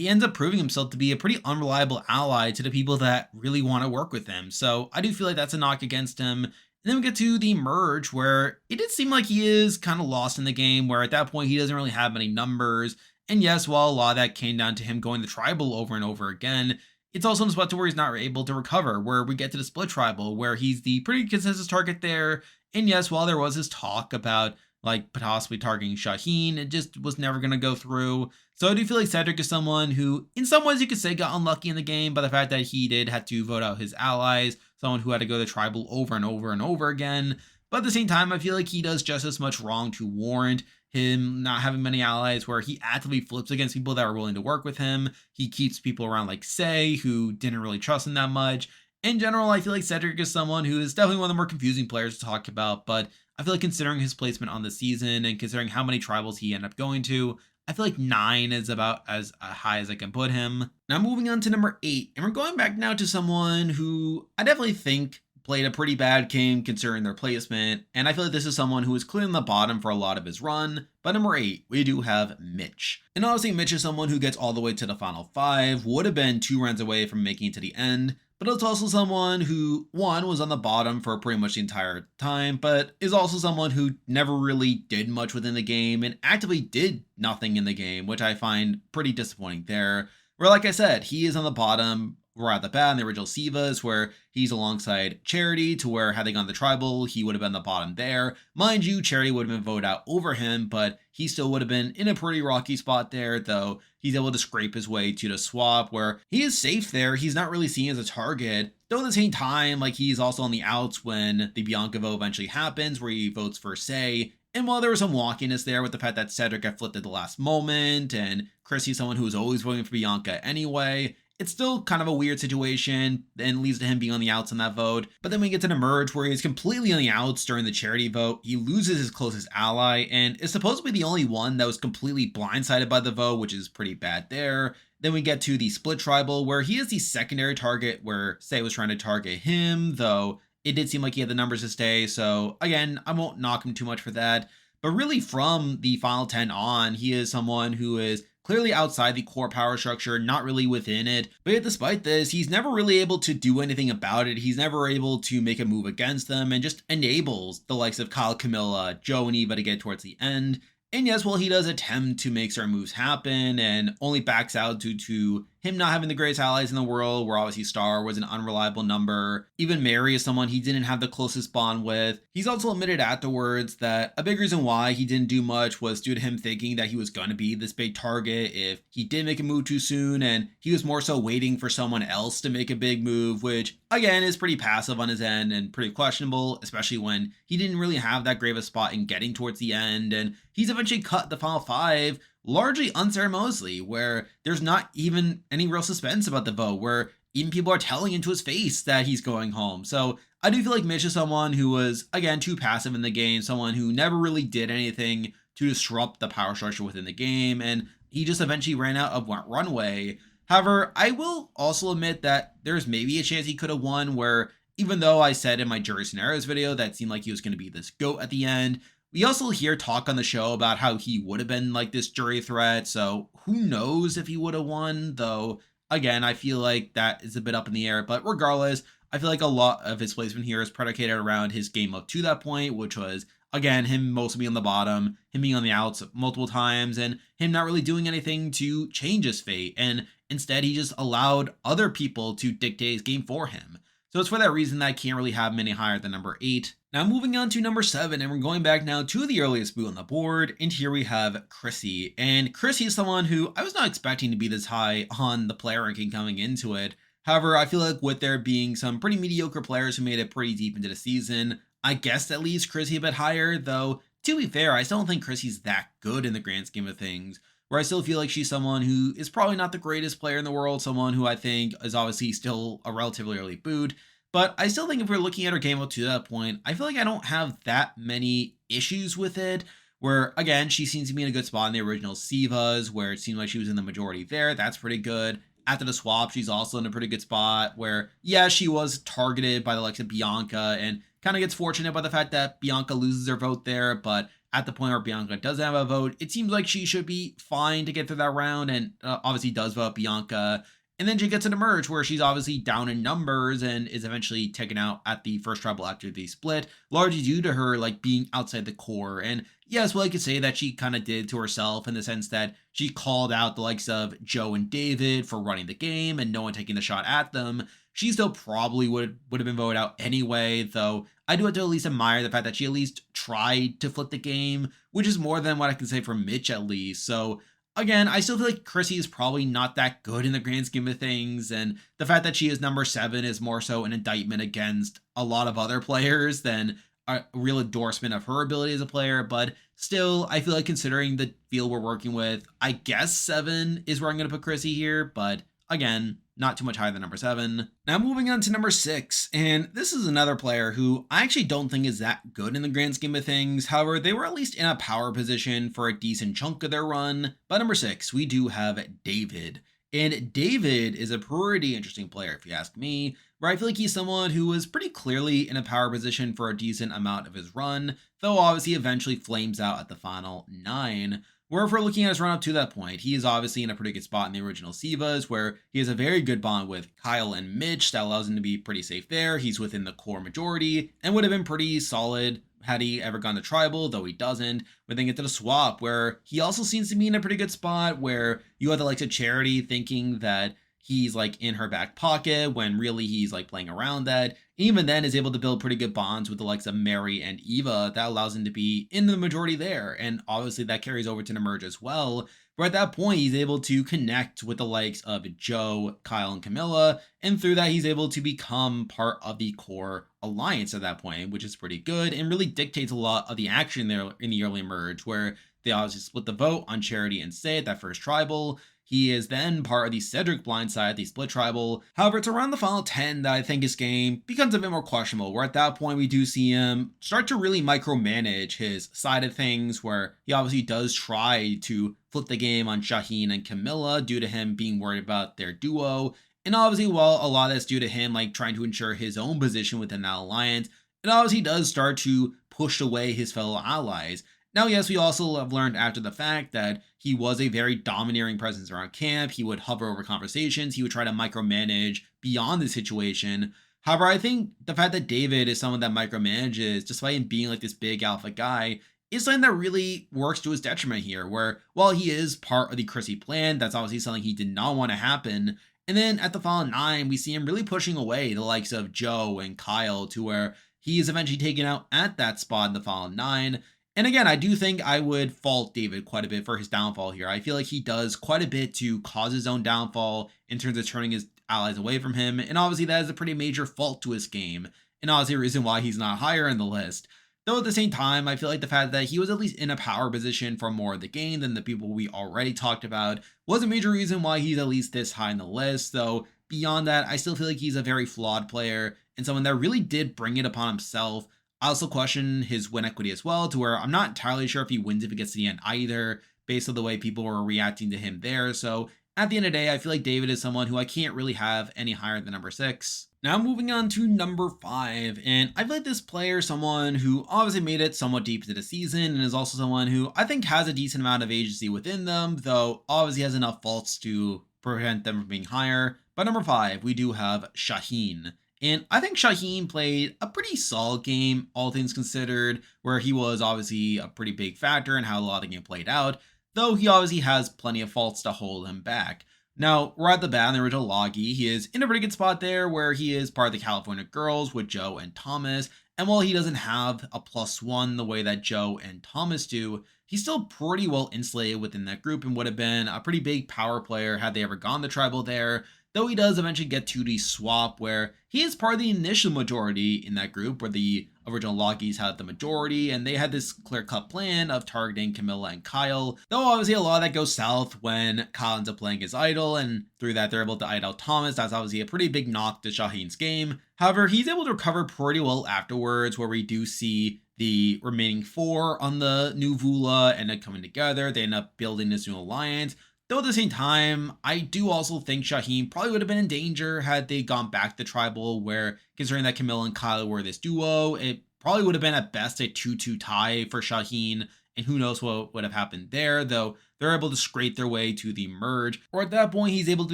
ends up proving himself to be a pretty unreliable ally to the people that really want to work with him. So I do feel like that's a knock against him. And then we get to the merge where it did seem like he is kind of lost in the game, where at that point he doesn't really have many numbers. And yes, while a lot of that came down to him going the tribal over and over again, it's also in a spot to where he's not able to recover, where we get to the split tribal, where he's the pretty consensus target there. And yes, while there was this talk about like possibly targeting Shaheen, it just was never going to go through. So I do feel like Cedric is someone who, in some ways you could say got unlucky in the game by the fact that he did have to vote out his allies, someone who had to go the tribal over and over and over again. But at the same time, I feel like he does just as much wrong to warrant him not having many allies, where he actively flips against people that are willing to work with him. He keeps people around like Say, who didn't really trust him that much. In general, I feel like Cedric is someone who is definitely one of the more confusing players to talk about, but I feel like considering his placement on the season and considering how many tribals he ended up going to, I feel like 9 is about as high as I can put him. Now moving on to number 8, and we're going back now to someone who I definitely think played a pretty bad game considering their placement, and I feel like this is someone who was clearly on the bottom for a lot of his run. But number 8, we do have Mitch. And honestly, Mitch is someone who gets all the way to the final 5, would have been 2 runs away from making it to the end, but it's also someone who, one, was on the bottom for pretty much the entire time, but is also someone who never really did much within the game and actively did nothing in the game, which I find pretty disappointing there. Where, like I said, he is on the bottom right at the bat in the original Sivas, where he's alongside Charity, to where had they gone the tribal, he would have been the bottom there. Mind you, Charity would have been voted out over him, but he still would have been in a pretty rocky spot there, though he's able to scrape his way to the swap, where he is safe there. He's not really seen as a target, though at the same time, like he's also on the outs when the Bianca vote eventually happens, where he votes for Say. And while there was some wonkiness there with the fact that Cedric got flipped at the last moment, and Chrissy's someone who was always voting for Bianca anyway, it's still kind of a weird situation and leads to him being on the outs on that vote. But then we get to the merge where he's completely on the outs during the Charity vote. He loses his closest ally and is supposed to be the only one that was completely blindsided by the vote, which is pretty bad there. Then we get to the split tribal where he is the secondary target, where Say was trying to target him, though it did seem like he had the numbers to stay. So again, I won't knock him too much for that. But really from the final 10 on, he is someone who is clearly outside the core power structure, not really within it. But yet despite this, he's never really able to do anything about it. He's never able to make a move against them and just enables the likes of Kyle, Camilla, Joe, and Eva to get towards the end. And yes, while he does attempt to make certain moves happen and only backs out due to him not having the greatest allies in the world, where obviously Star was an unreliable number. Even Mary is someone he didn't have the closest bond with. He's also admitted afterwards that a big reason why he didn't do much was due to him thinking that he was going to be this big target if he did make a move too soon, and he was more so waiting for someone else to make a big move, which again is pretty passive on his end and pretty questionable, especially when he didn't really have that great of a spot in getting towards the end, and he's eventually cut the final 5 largely unceremoniously, where there's not even any real suspense about the vote, where even people are telling him to his face that he's going home. So I do feel like Mitch is someone who was, again, too passive in the game, someone who never really did anything to disrupt the power structure within the game, and he just eventually ran out of runway. However, I will also admit that there's maybe a chance he could have won, where even though I said in my jury scenarios video that seemed like he was going to be this GOAT at the end, we also hear talk on the show about how he would have been like this jury threat. So who knows if he would have won, though. Again, I feel like that is a bit up in the air, but regardless, I feel like a lot of his placement here is predicated around his game up to that point, which was, again, him mostly being on the bottom, him being on the outs multiple times, and him not really doing anything to change his fate. And instead, he just allowed other people to dictate his game for him. So it's for that reason that I can't really have many higher than number 8. Now moving on to number 7, and we're going back now to the earliest boot on the board, and here we have Chrissy. And Chrissy is someone who I was not expecting to be this high on the player ranking coming into it. However, I feel like with there being some pretty mediocre players who made it pretty deep into the season, I guessed at least Chrissy a bit higher, though to be fair, I still don't think Chrissy's that good in the grand scheme of things, where I still feel like she's someone who is probably not the greatest player in the world, someone who I think is obviously still a relatively early boot. But I still think if we're looking at her game up to that point, I feel like I don't have that many issues with it. Where, again, she seems to be in a good spot in the original Sivas, where it seemed like she was in the majority there. That's pretty good. After the swap, she's also in a pretty good spot where, yeah, she was targeted by the likes of Bianca and kind of gets fortunate by the fact that Bianca loses her vote there. But at the point where Bianca does have a vote, it seems like she should be fine to get through that round, and obviously does vote Bianca. And then she gets an emerge where she's obviously down in numbers and is eventually taken out at the first tribal after the split, largely due to her like being outside the core. And yes, well, I could say that she kind of did to herself in the sense that she called out the likes of Joe and David for running the game and no one taking the shot at them. She still probably would have been voted out anyway, though I do have to at least admire the fact that she at least tried to flip the game, which is more than what I can say for Mitch at least. So again, I still feel like Chrissy is probably not that good in the grand scheme of things, and the fact that she is number 7 is more so an indictment against a lot of other players than a real endorsement of her ability as a player. But still, I feel like considering the field we're working with, I guess 7 is where I'm going to put Chrissy here, but again, not too much higher than number 7. Now moving on to number 6, and this is another player who I actually don't think is that good in the grand scheme of things. However, they were at least in a power position for a decent chunk of their run. But number 6, we do have David. And David is a pretty interesting player, if you ask me, where I feel like he's someone who was pretty clearly in a power position for a decent amount of his run, though obviously eventually flames out at the final 9. Where if we're looking at his run up to that point, he is obviously in a pretty good spot in the original Sivas, where he has a very good bond with Kyle and Mitch that allows him to be pretty safe there. He's within the core majority and would have been pretty solid had he ever gone to tribal, though he doesn't. But then get to the swap, where he also seems to be in a pretty good spot, where you have the likes of Charity thinking that he's like in her back pocket when really he's like playing around that. Even then is able to build pretty good bonds with the likes of Mary and Eva that allows him to be in the majority there. And obviously that carries over to the merge as well. But at that point, he's able to connect with the likes of Joe, Kyle, and Camilla. And through that, he's able to become part of the core alliance at that point, which is pretty good and really dictates a lot of the action there in the early merge, where they obviously split the vote on Charity and Sid, that first tribal. He is then part of the Cedric blindside, the split tribal. However, it's around the final 10 that I think his game becomes a bit more questionable, where at that point we do see him start to really micromanage his side of things, where he obviously does try to flip the game on Shaheen and Camilla due to him being worried about their duo. And obviously, while a lot of that's due to him like trying to ensure his own position within that alliance, it obviously does start to push away his fellow allies. Now, yes, we also have learned after the fact that he was a very domineering presence around camp. He would hover over conversations. He would try to micromanage beyond the situation. However, I think the fact that David is someone that micromanages, despite him being like this big alpha guy, is something that really works to his detriment here, where while he is part of the Chrissy plan, that's obviously something he did not want to happen. And then at the final 9, we see him really pushing away the likes of Joe and Kyle to where he is eventually taken out at that spot in the final 9. And again, I do think I would fault David quite a bit for his downfall here. I feel like he does quite a bit to cause his own downfall in terms of turning his allies away from him. And obviously that is a pretty major fault to his game. And obviously a reason why he's not higher in the list. Though at the same time, I feel like the fact that he was at least in a power position for more of the game than the people we already talked about was a major reason why he's at least this high in the list. Though beyond that, I still feel like he's a very flawed player and someone that really did bring it upon himself. I also question his win equity as well, to where I'm not entirely sure if he wins if he gets to the end either, based on the way people were reacting to him there. So at the end of the day, I feel like David is someone who I can't really have any higher than number 6. Now moving on to number 5, and I feel like this player is someone who obviously made it somewhat deep into the season and is also someone who I think has a decent amount of agency within them, though obviously has enough faults to prevent them from being higher. But number 5, we do have Shaheen. And I think Shaheen played a pretty solid game, all things considered, where he was obviously a pretty big factor in how a lot of the game played out, though he obviously has plenty of faults to hold him back. Now, right at the bat in the original Logi, he is in a pretty good spot there where he is part of the California Girls with Joe and Thomas. And while he doesn't have a +1 the way that Joe and Thomas do, he's still pretty well insulated within that group and would have been a pretty big power player had they ever gone the tribal there. Though he does eventually get to the swap where he is part of the initial majority in that group where the original Logis had the majority and they had this clear-cut plan of targeting Camilla and Kyle. Though obviously a lot of that goes south when Kyle ends up playing his idol and through that they're able to idle Thomas. That's obviously a pretty big knock to Shaheen's game. However, he's able to recover pretty well afterwards where we do see the remaining 4 on the new Vula end up coming together. They end up building this new alliance. Though at the same time, I do also think Shaheen probably would have been in danger had they gone back to tribal, where considering that Camilla and Kyle were this duo, it probably would have been at best a 2-2 tie for Shaheen, and who knows what would have happened there, though they're able to scrape their way to the merge, or at that point he's able to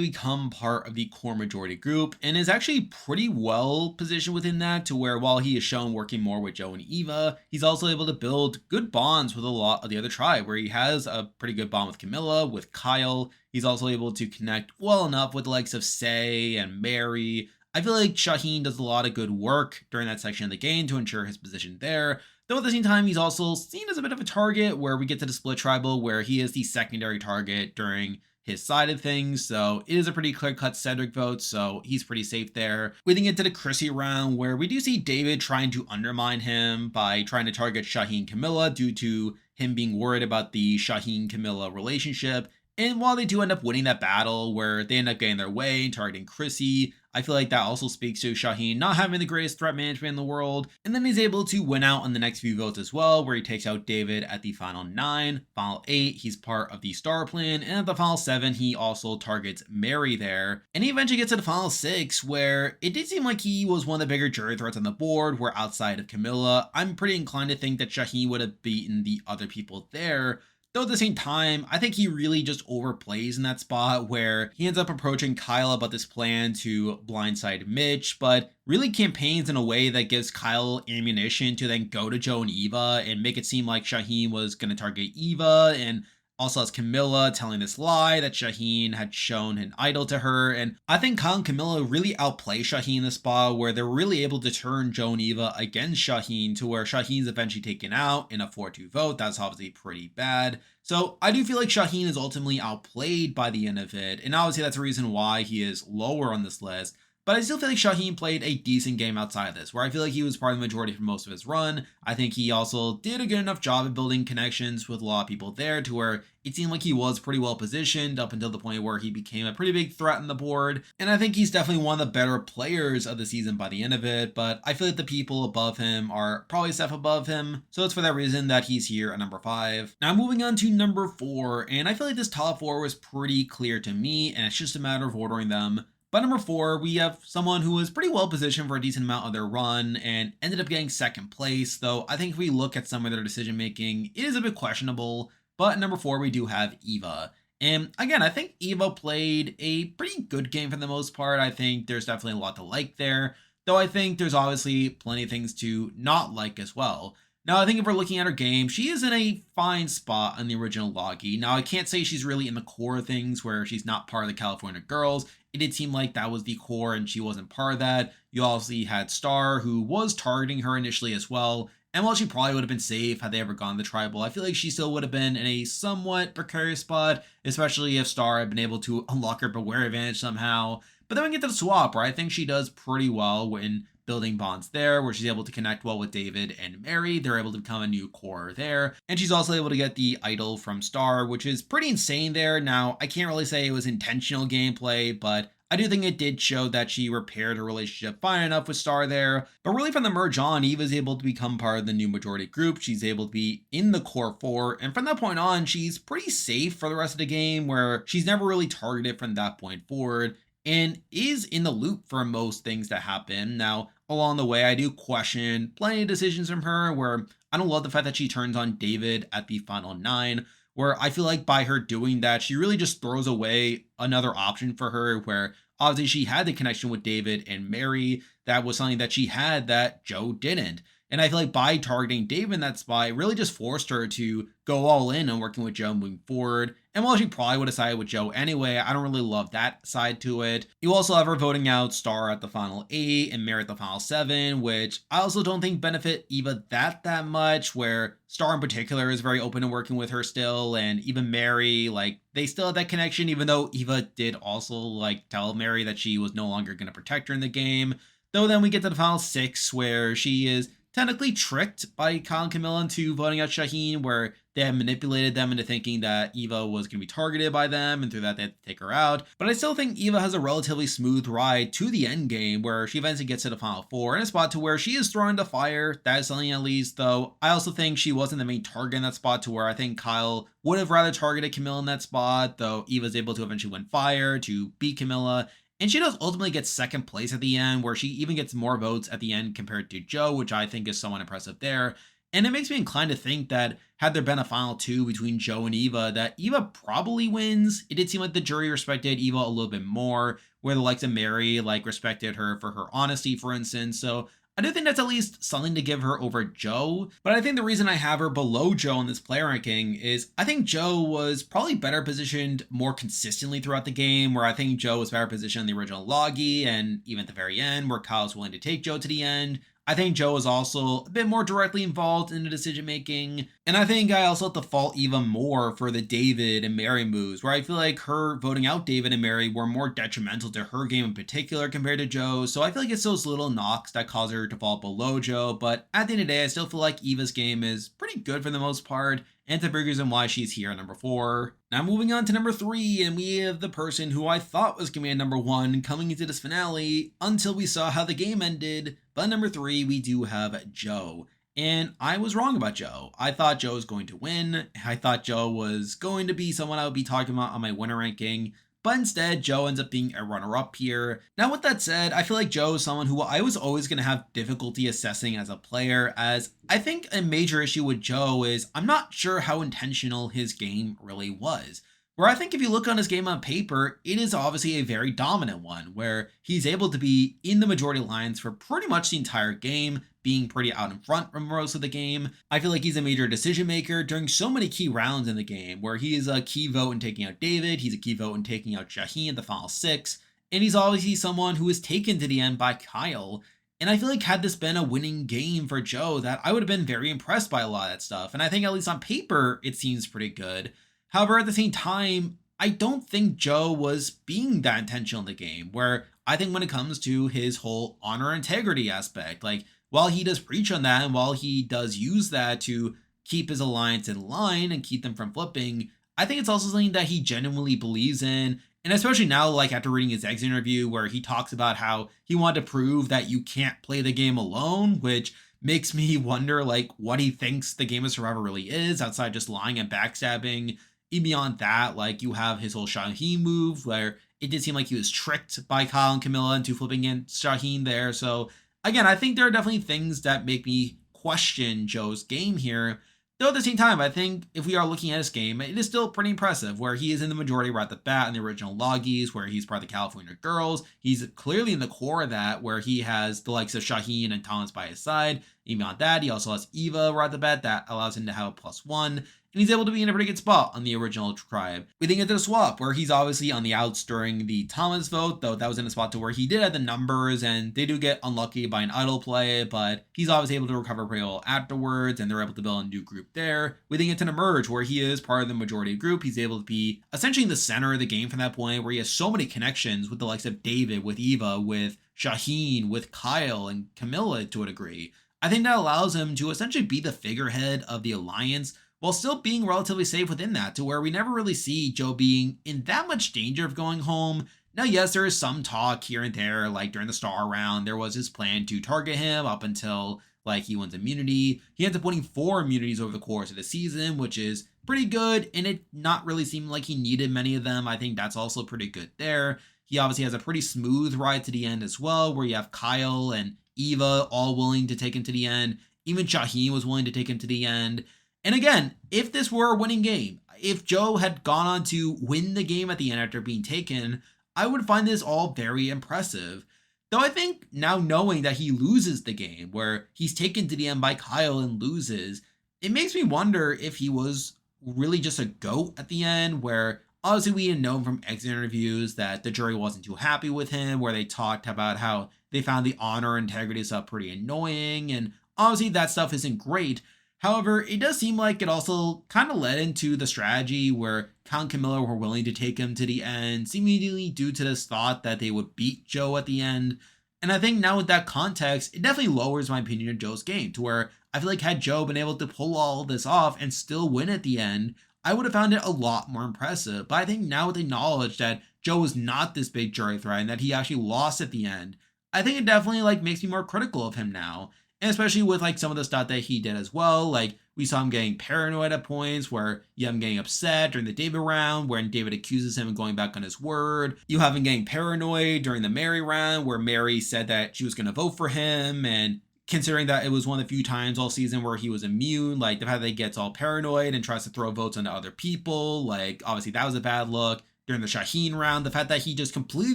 become part of the core majority group, and is actually pretty well positioned within that to where while he is shown working more with Joe and Eva, he's also able to build good bonds with a lot of the other tribe, where he has a pretty good bond with Camilla, with Kyle. He's also able to connect well enough with the likes of Say and Mary. I feel like Shaheen does a lot of good work during that section of the game to ensure his position there. Though at the same time, he's also seen as a bit of a target where we get to the split tribal where he is the secondary target during his side of things. So it is a pretty clear-cut Cedric vote, so he's pretty safe there. We then get to the Chrissy round where we do see David trying to undermine him by trying to target Shaheen Camilla due to him being worried about the Shaheen Camilla relationship. And while they do end up winning that battle where they end up getting their way and targeting Chrissy, I feel like that also speaks to Shaheen not having the greatest threat management in the world. And then he's able to win out on the next few votes as well, where he takes out David at the final 9, final 8, he's part of the star plan, and at the final 7, he also targets Mary there. And he eventually gets to the final 6, where it did seem like he was one of the bigger jury threats on the board, where outside of Camilla, I'm pretty inclined to think that Shaheen would have beaten the other people there. Though at the same time, I think he really just overplays in that spot where he ends up approaching Kyle about this plan to blindside Mitch, but really campaigns in a way that gives Kyle ammunition to then go to Joe and Eva and make it seem like Shaheen was going to target Eva, and also has Camilla telling this lie that Shaheen had shown an idol to her. And I think Kyle and Camilla really outplay Shaheen in this spot where they're really able to turn Joe and Eva against Shaheen to where Shaheen's eventually taken out in a 4-2 vote. That's obviously pretty bad. So I do feel like Shaheen is ultimately outplayed by the end of it. And obviously that's a reason why he is lower on this list. But I still feel like Shaheen played a decent game outside of this, where I feel like he was part of the majority for most of his run. I think he also did a good enough job of building connections with a lot of people there to where it seemed like he was pretty well positioned up until the point where he became a pretty big threat on the board. And I think he's definitely one of the better players of the season by the end of it, but I feel like the people above him are probably a step above him. So it's for that reason that he's here at number 5. Now moving on to number 4, and I feel like this top 4 was pretty clear to me, and it's just a matter of ordering them. But number 4, we have someone who was pretty well positioned for a decent amount of their run and ended up getting second place, though I think if we look at some of their decision making, it is a bit questionable. But at number 4, we do have Eva. And again, I think Eva played a pretty good game for the most part. I think there's definitely a lot to like there, though I think there's obviously plenty of things to not like as well. Now, I think if we're looking at her game, she is in a fine spot on the original Logi. Now, I can't say she's really in the core of things where she's not part of the California Girls. It did seem like that was the core and she wasn't part of that. You obviously had Star, who was targeting her initially as well. And while she probably would have been safe had they ever gone the tribal, I feel like she still would have been in a somewhat precarious spot, especially if Star had been able to unlock her Beware advantage somehow. But then we get to the swap, where I think she does pretty well when building bonds there, where she's able to connect well with David and Mary. They're able to become a new core there. And she's also able to get the idol from Star, which is pretty insane there. Now, I can't really say it was intentional gameplay, but I do think it did show that she repaired her relationship fine enough with Star there. But really from the merge on, Eva's able to become part of the new majority group. She's able to be in the core four. And from that point on, she's pretty safe for the rest of the game, where she's never really targeted from that point forward and is in the loop for most things that happen. Now, along the way, I do question plenty of decisions from her where I don't love the fact that she turns on David at the final 9, where I feel like by her doing that, she really just throws away another option for her where obviously she had the connection with David and Mary. That was something that she had that Joe didn't. And I feel like by targeting David in that spot, it really just forced her to go all in on working with Joe moving forward. And while she probably would have sided with Joe anyway, I don't really love that side to it. You also have her voting out Star at the final 8 and Mary at the final 7, which I also don't think benefit Eva that much, where Star in particular is very open to working with her still, and even Mary, like, they still have that connection, even though Eva did also, like, tell Mary that she was no longer going to protect her in the game. Though then we get to the final 6, where she is technically tricked by Kyle and Camilla into voting out Shaheen, where they had manipulated them into thinking that Eva was going to be targeted by them, and through that they had to take her out. But I still think Eva has a relatively smooth ride to the end game, where she eventually gets to the final 4 in a spot to where she is thrown into fire. That is something at least, though I also think she wasn't the main target in that spot, to where I think Kyle would have rather targeted Camilla in that spot, though Eva's able to eventually win fire to beat Camilla. And she does ultimately get second place at the end, where she even gets more votes at the end compared to Joe, which I think is somewhat impressive there. And it makes me inclined to think that had there been a final 2 between Joe and Eva, that Eva probably wins. It did seem like the jury respected Eva a little bit more, where the likes of Mary respected her for her honesty, for instance. So I do think that's at least something to give her over Joe. But I think the reason I have her below Joe in this player ranking is I think Joe was probably better positioned more consistently throughout the game, where I think Joe was better positioned in the original Logie and even at the very end where Kyle's willing to take Joe to the end. I think Joe is also a bit more directly involved in the decision making. And I think I also have to fault Eva more for the David and Mary moves, where I feel like her voting out David and Mary were more detrimental to her game in particular compared to Joe. So I feel like it's those little knocks that cause her to fall below Joe. But at the end of the day, I still feel like Eva's game is pretty good for the most part, and the big reason why she's here at number 4. Now moving on to number 3, and we have the person who I thought was going to be at number 1 coming into this finale until we saw how the game ended. But number 3, we do have Joe. And I was wrong about Joe. I thought Joe was going to win. I thought Joe was going to be someone I would be talking about on my winner ranking. But instead, Joe ends up being a runner-up here. Now, with that said, I feel like Joe is someone who I was always going to have difficulty assessing as a player, as I think a major issue with Joe is I'm not sure how intentional his game really was. Where I think if you look on his game on paper, it is obviously a very dominant one, where he's able to be in the majority lines for pretty much the entire game, being pretty out in front for most of the game. I feel like he's a major decision maker during so many key rounds in the game, where he is a key vote in taking out David, he's a key vote in taking out Shaheen at the final 6, and he's obviously someone who is taken to the end by Kyle. And I feel like had this been a winning game for Joe, that I would have been very impressed by a lot of that stuff. And I think at least on paper, it seems pretty good. However, at the same time, I don't think Joe was being that intentional in the game, where I think when it comes to his whole honor integrity aspect, while he does preach on that and while he does use that to keep his alliance in line and keep them from flipping, I think it's also something that he genuinely believes in. And especially now, after reading his exit interview where he talks about how he wanted to prove that you can't play the game alone, which makes me wonder what he thinks the game of Survivor really is outside just lying and backstabbing. Even beyond that, you have his whole Shaheen move where it did seem like he was tricked by Kyle and Camilla into flipping in Shaheen there. So again, I think there are definitely things that make me question Joe's game here. Though at the same time, I think if we are looking at his game, it is still pretty impressive, where he is in the majority right at the bat in the original Logies, where he's part of the California Girls. He's clearly in the core of that, where he has the likes of Shaheen and Thomas by his side. Even beyond that, he also has Eva right at the bat. That allows him to have a +1. And he's able to be in a pretty good spot on the original tribe. We then get to the swap, where he's obviously on the outs during the Thomas vote, though that was in a spot to where he did have the numbers, and they do get unlucky by an idle play, but he's obviously able to recover pretty well afterwards, and they're able to build a new group there. We then get to the merge, where he is part of the majority group. He's able to be essentially in the center of the game from that point, where he has so many connections with the likes of David, with Eva, with Shaheen, with Kyle, and Camilla to a degree. I think that allows him to essentially be the figurehead of the alliance, while still being relatively safe within that, to where we never really see Joe being in that much danger of going home. Now, yes, there is some talk here and there, like during the star round, there was his plan to target him up until like he wins immunity. He ends up winning 4 immunities over the course of the season, which is pretty good, and it not really seemed like he needed many of them. I think that's also pretty good there. He obviously has a pretty smooth ride to the end as well, where you have Kyle and Eva all willing to take him to the end. Even Shaheen was willing to take him to the end. And again, if this were a winning game, if Joe had gone on to win the game at the end after being taken, I would find this all very impressive. Though I think now knowing that he loses the game, where he's taken to the end by Kyle and loses, it makes me wonder if he was really just a GOAT at the end, where obviously we had known from exit interviews that the jury wasn't too happy with him, where they talked about how they found the honor and integrity stuff pretty annoying, and obviously that stuff isn't great. However, it does seem like it also kind of led into the strategy where Kyle and Camilla were willing to take him to the end, seemingly due to this thought that they would beat Joe at the end. And I think now with that context, it definitely lowers my opinion of Joe's game to where I feel like had Joe been able to pull all this off and still win at the end, I would have found it a lot more impressive. But I think now with the knowledge that Joe was not this big jury threat and that he actually lost at the end, I think it definitely like makes me more critical of him now. And especially with like some of the stuff that he did as well. Like we saw him getting paranoid at points where you have him getting upset during the David round when David accuses him of going back on his word. You have him getting paranoid during the Mary round where Mary said that she was going to vote for him, and considering that it was one of the few times all season where he was immune, like the fact that he gets all paranoid and tries to throw votes onto other people, like obviously that was a bad look. During the Shaheen round, the fact that he just completely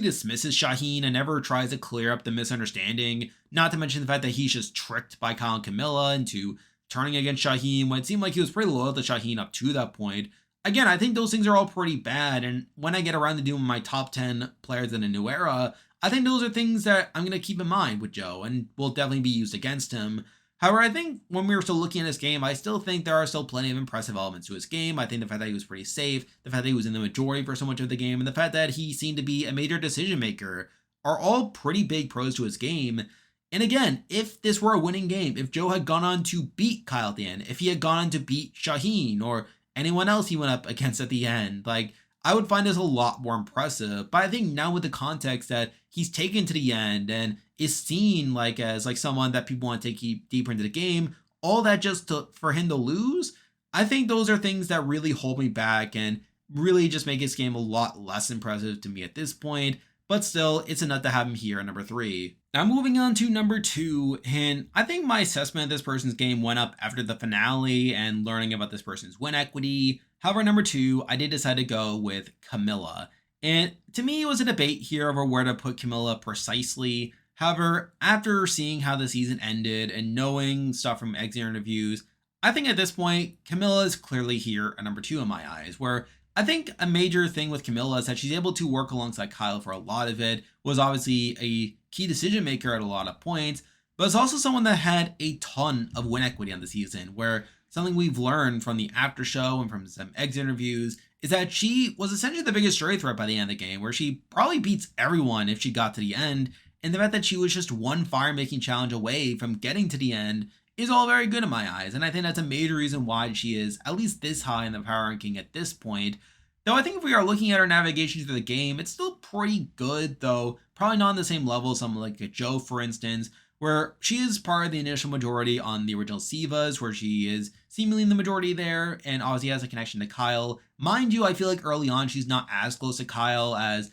dismisses Shaheen and never tries to clear up the misunderstanding, not to mention the fact that he's just tricked by Kyle and Camilla into turning against Shaheen when it seemed like he was pretty loyal to Shaheen up to that point. Again, I think those things are all pretty bad, and when I get around to doing my top 10 players in a new era, I think those are things that I'm going to keep in mind with Joe and will definitely be used against him. However, I think when we were still looking at his game, I still think there are still plenty of impressive elements to his game. I think the fact that he was pretty safe, the fact that he was in the majority for so much of the game, and the fact that he seemed to be a major decision maker are all pretty big pros to his game. And again, if this were a winning game, if Joe had gone on to beat Kyle at the end, if he had gone on to beat Shaheen or anyone else he went up against at the end, like I would find this a lot more impressive. But I think now with the context that he's taken to the end and is seen like as like someone that people want to take deeper into the game, all that just for him to lose, I think those are things that really hold me back and really just make his game a lot less impressive to me at this point. But still, it's enough to have him here at number 3. Now moving on to number 2, and I think my assessment of this person's game went up after the finale and learning about this person's win equity. However, number 2, I did decide to go with Camilla. And to me, it was a debate here over where to put Camilla precisely. However, after seeing how the season ended and knowing stuff from exit interviews, I think at this point, Camilla is clearly here at number 2 in my eyes, where I think a major thing with Camilla is that she's able to work alongside Kyle for a lot of it, was obviously a key decision maker at a lot of points, but is also someone that had a ton of win equity on the season, where something we've learned from the after show and from some exit interviews is that she was essentially the biggest jury threat by the end of the game, where she probably beats everyone if she got to the end, and the fact that she was just one fire-making challenge away from getting to the end is all very good in my eyes, and I think that's a major reason why she is at least this high in the power ranking at this point. Though I think if we are looking at her navigation through the game, it's still pretty good, though probably not on the same level as someone like a Joe, for instance, where she is part of the initial majority on the original Sivas, where she is seemingly in the majority there, and obviously has a connection to Kyle. Mind you, I feel like early on she's not as close to Kyle as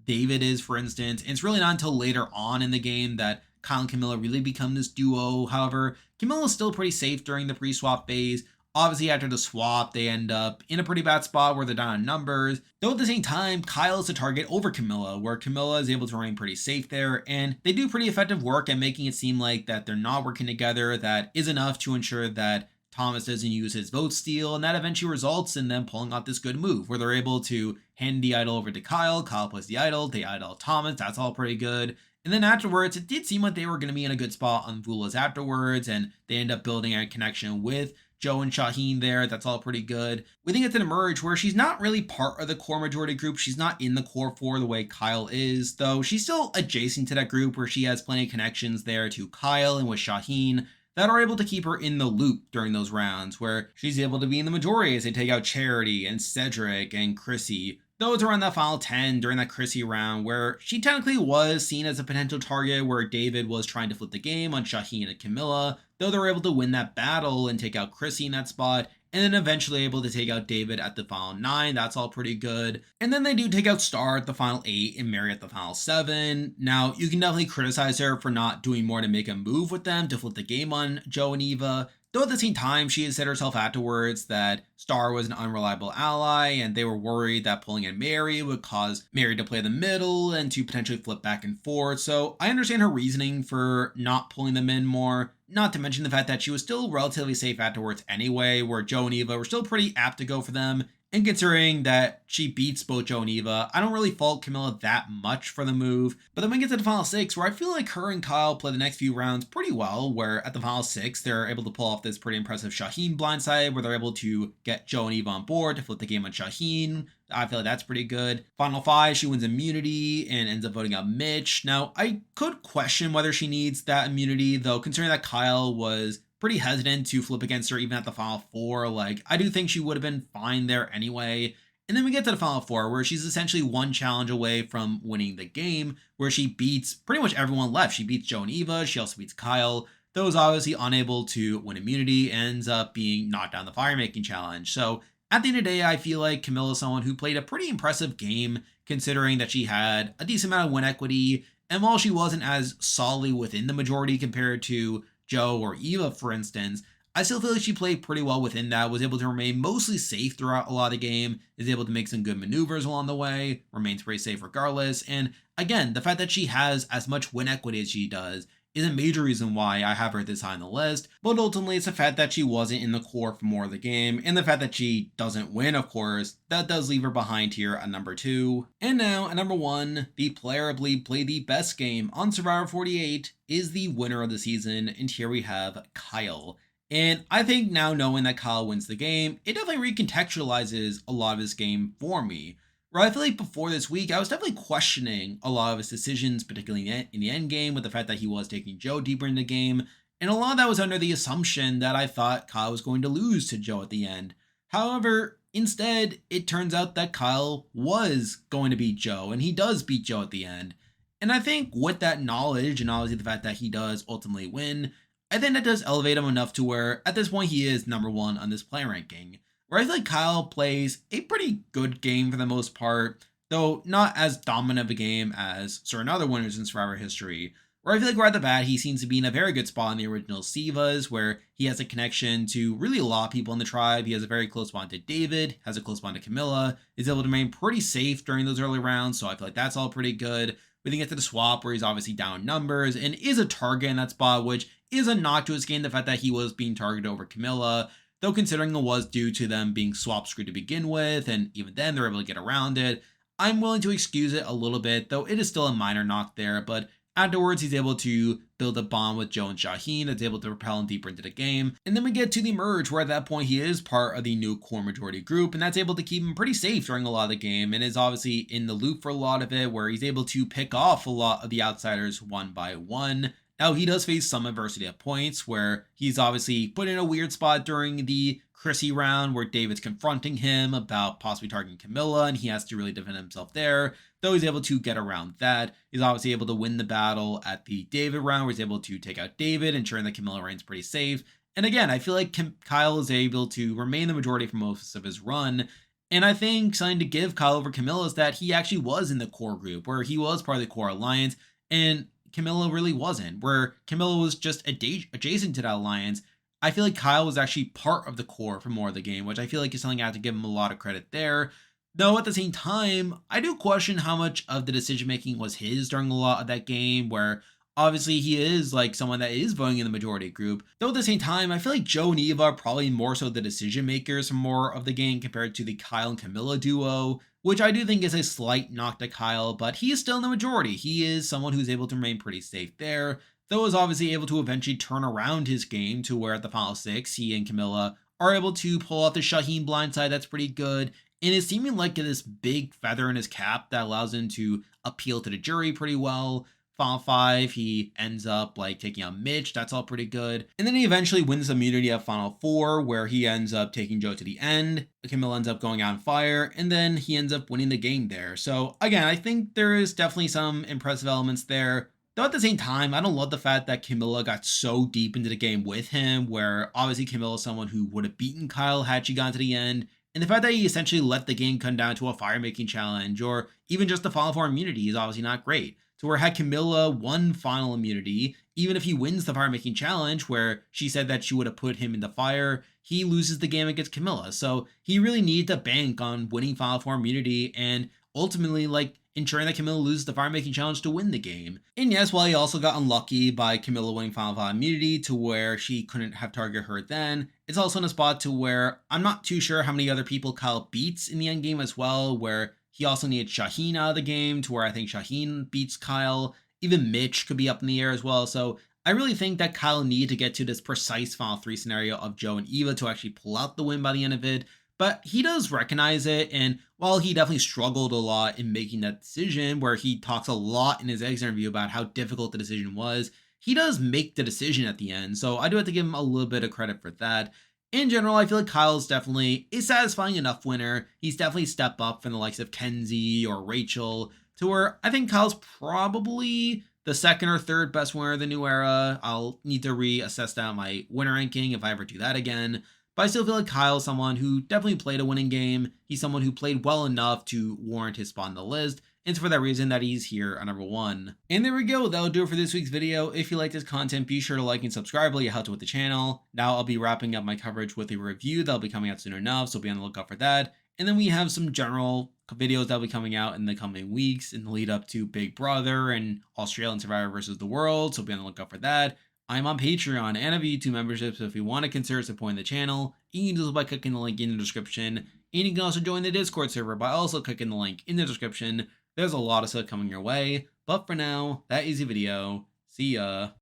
David is, for instance, and it's really not until later on in the game that Kyle and Camilla really become this duo. However, Camilla is still pretty safe during the pre-swap phase. Obviously, after the swap, they end up in a pretty bad spot where they're down on numbers. Though at the same time, Kyle is the target over Camilla, where Camilla is able to remain pretty safe there, and they do pretty effective work at making it seem like that they're not working together. That is enough to ensure that Thomas doesn't use his vote steal, and that eventually results in them pulling off this good move, where they're able to hand the idol over to Kyle, Kyle plays the idol, they idol Thomas, that's all pretty good. And then afterwards, it did seem like they were going to be in a good spot on Vula's afterwards, and they end up building a connection with Joe and Shaheen there. That's all pretty good. We think it's an emerge where she's not really part of the core majority group. She's not in the core 4 the way Kyle is, though she's still adjacent to that group where she has plenty of connections there to Kyle and with Shaheen that are able to keep her in the loop during those rounds, where she's able to be in the majority as they take out Charity and Cedric and Chrissy, Though it's around that final 10 during that Chrissy round where she technically was seen as a potential target where David was trying to flip the game on Shaheen and Camilla, though they were able to win that battle and take out Chrissy in that spot, and then eventually able to take out David at the final 9. That's all pretty good. And then they do take out Star at the final 8 and Mary at the final 7. Now, you can definitely criticize her for not doing more to make a move with them to flip the game on Joe and Eva. Though at the same time, she had said herself afterwards that Star was an unreliable ally, and they were worried that pulling in Mary would cause Mary to play the middle and to potentially flip back and forth. So I understand her reasoning for not pulling them in more. Not to mention the fact that she was still relatively safe afterwards anyway, where Joe and Eva were still pretty apt to go for them. And considering that she beats both Joe and Eva, I don't really fault Camilla that much for the move. But then we get to the final 6, where I feel like her and Kyle play the next few rounds pretty well, where at the final 6, they're able to pull off this pretty impressive Shaheen blindside, where they're able to get Joe and Eva on board to flip the game on Shaheen. I feel like that's pretty good. Final 5, she wins immunity and ends up voting out Mitch. Now, I could question whether she needs that immunity, though, considering that Kyle was pretty hesitant to flip against her even at the final 4. Like, I do think she would have been fine there anyway. And then we get to the final 4, where she's essentially one challenge away from winning the game, where she beats pretty much everyone left. She beats Joe and Eva. She also beats Kyle. Though is obviously unable to win immunity, ends up being knocked down the fire making challenge. So at the end of the day, I feel like Camilla is someone who played a pretty impressive game, considering that she had a decent amount of win equity. And while she wasn't as solidly within the majority compared to Joe or Eva, for instance, I still feel like she played pretty well within that, was able to remain mostly safe throughout a lot of the game, is able to make some good maneuvers along the way, remains pretty safe regardless. And again, the fact that she has as much win equity as she does is a major reason why I have her this high on the list. But ultimately, it's the fact that she wasn't in the core for more of the game, and the fact that she doesn't win, of course, that does leave her behind here at number 2. And now, at number 1, the player I believe played the best game on Survivor 48 is the winner of the season, and here we have Kyle. And I think now knowing that Kyle wins the game, it definitely recontextualizes a lot of his game for me. Where I feel like before this week, I was definitely questioning a lot of his decisions, particularly in the end game, with the fact that he was taking Joe deeper in the game. And a lot of that was under the assumption that I thought Kyle was going to lose to Joe at the end. However, instead, it turns out that Kyle was going to beat Joe, and he does beat Joe at the end. And I think with that knowledge, and obviously the fact that he does ultimately win, I think that does elevate him enough to where, at this point, he is number 1 on this player ranking. Where I feel like Kyle plays a pretty good game for the most part, though not as dominant of a game as certain other winners in Survivor history. Where I feel like right at the bat, he seems to be in a very good spot in the original Sivas, where he has a connection to really a lot of people in the tribe. He has a very close bond to David, has a close bond to Camilla, is able to remain pretty safe during those early rounds, so I feel like that's all pretty good. We then get to the swap, where he's obviously down numbers and is a target in that spot, which is a knock to his game, the fact that he was being targeted over Camilla. Though considering it was due to them being swap screwed to begin with, and even then they're able to get around it, I'm willing to excuse it a little bit, though it is still a minor knock there. But afterwards, he's able to build a bond with Joe and Shaheen that's able to propel him deeper into the game. And then we get to the merge, where at that point he is part of the new core majority group, and that's able to keep him pretty safe during a lot of the game, and is obviously in the loop for a lot of it, where he's able to pick off a lot of the outsiders one by one. Now, he does face some adversity at points, where he's obviously put in a weird spot during the Chrissy round, where David's confronting him about possibly targeting Camilla, and he has to really defend himself there. Though he's able to get around that, he's obviously able to win the battle at the David round, where he's able to take out David, ensuring that Camilla remains pretty safe. And again, I feel like Kyle is able to remain the majority for most of his run. And I think something to give Kyle over Camilla is that he actually was in the core group, where he was part of the core alliance, and Camilla really wasn't, where Camilla was just adjacent to that alliance. I feel like Kyle was actually part of the core for more of the game, which I feel like is something I have to give him a lot of credit there. Though at the same time, I do question how much of the decision making was his during a lot of that game, where obviously he is like someone that is voting in the majority group. Though at the same time, I feel like Joe and Eva are probably more so the decision makers for more of the game compared to the Kyle and Camilla duo, which I do think is a slight knock to Kyle, but he is still in the majority. He is someone who's able to remain pretty safe there, though is obviously able to eventually turn around his game to where at the final 6, he and Camilla are able to pull off the Shaheen blindside that's pretty good, and is seeming like this big feather in his cap that allows him to appeal to the jury pretty well. Final 5, he ends up like taking out Mitch. That's all pretty good. And then he eventually wins immunity at Final 4, where he ends up taking Joe to the end. Camilla ends up going on fire, and then he ends up winning the game there. So again, I think there is definitely some impressive elements there. Though at the same time, I don't love the fact that Camilla got so deep into the game with him, where obviously Camilla is someone who would have beaten Kyle had she gone to the end. And the fact that he essentially let the game come down to a fire making challenge or even just the Final 4 immunity is obviously not great. To where had Camilla won final immunity, even if he wins the fire making challenge, where she said that she would have put him in the fire, he loses the game against Camilla. So he really needed to bank on winning final 4 immunity and ultimately like ensuring that Camilla loses the fire making challenge to win the game. And yes, while he also got unlucky by Camilla winning final 5 immunity to where she couldn't have targeted her then, it's also in a spot to where I'm not too sure how many other people Kyle beats in the end game as well, where he also needed Shaheen out of the game to where I think Shaheen beats Kyle. Even Mitch could be up in the air as well. So I really think that Kyle needed to get to this precise Final 3 scenario of Joe and Eva to actually pull out the win by the end of it. But he does recognize it. And while he definitely struggled a lot in making that decision, where he talks a lot in his exit interview about how difficult the decision was, he does make the decision at the end. So I do have to give him a little bit of credit for that. In general, I feel like Kyle's definitely a satisfying enough winner. He's definitely stepped up from the likes of Kenzie or Rachel to where I think Kyle's probably the second or third best winner of the new era. I'll need to reassess that my winner ranking if I ever do that again. But I still feel like Kyle's someone who definitely played a winning game. He's someone who played well enough to warrant his spot on the list. And it's for that reason that he's here at number 1. And there we go. That'll do it for this week's video. If you like this content, be sure to like and subscribe. It helps with the channel. Now I'll be wrapping up my coverage with a review that'll be coming out soon enough, so be on the lookout for that. And then we have some general videos that'll be coming out in the coming weeks in the lead up to Big Brother and Australian Survivor versus the World, so be on the lookout for that. I'm on Patreon and have a YouTube membership, so if you want to consider supporting the channel, you can do this by clicking the link in the description. And you can also join the Discord server by also clicking the link in the description. There's a lot of stuff coming your way, but for now, that is the video. See ya.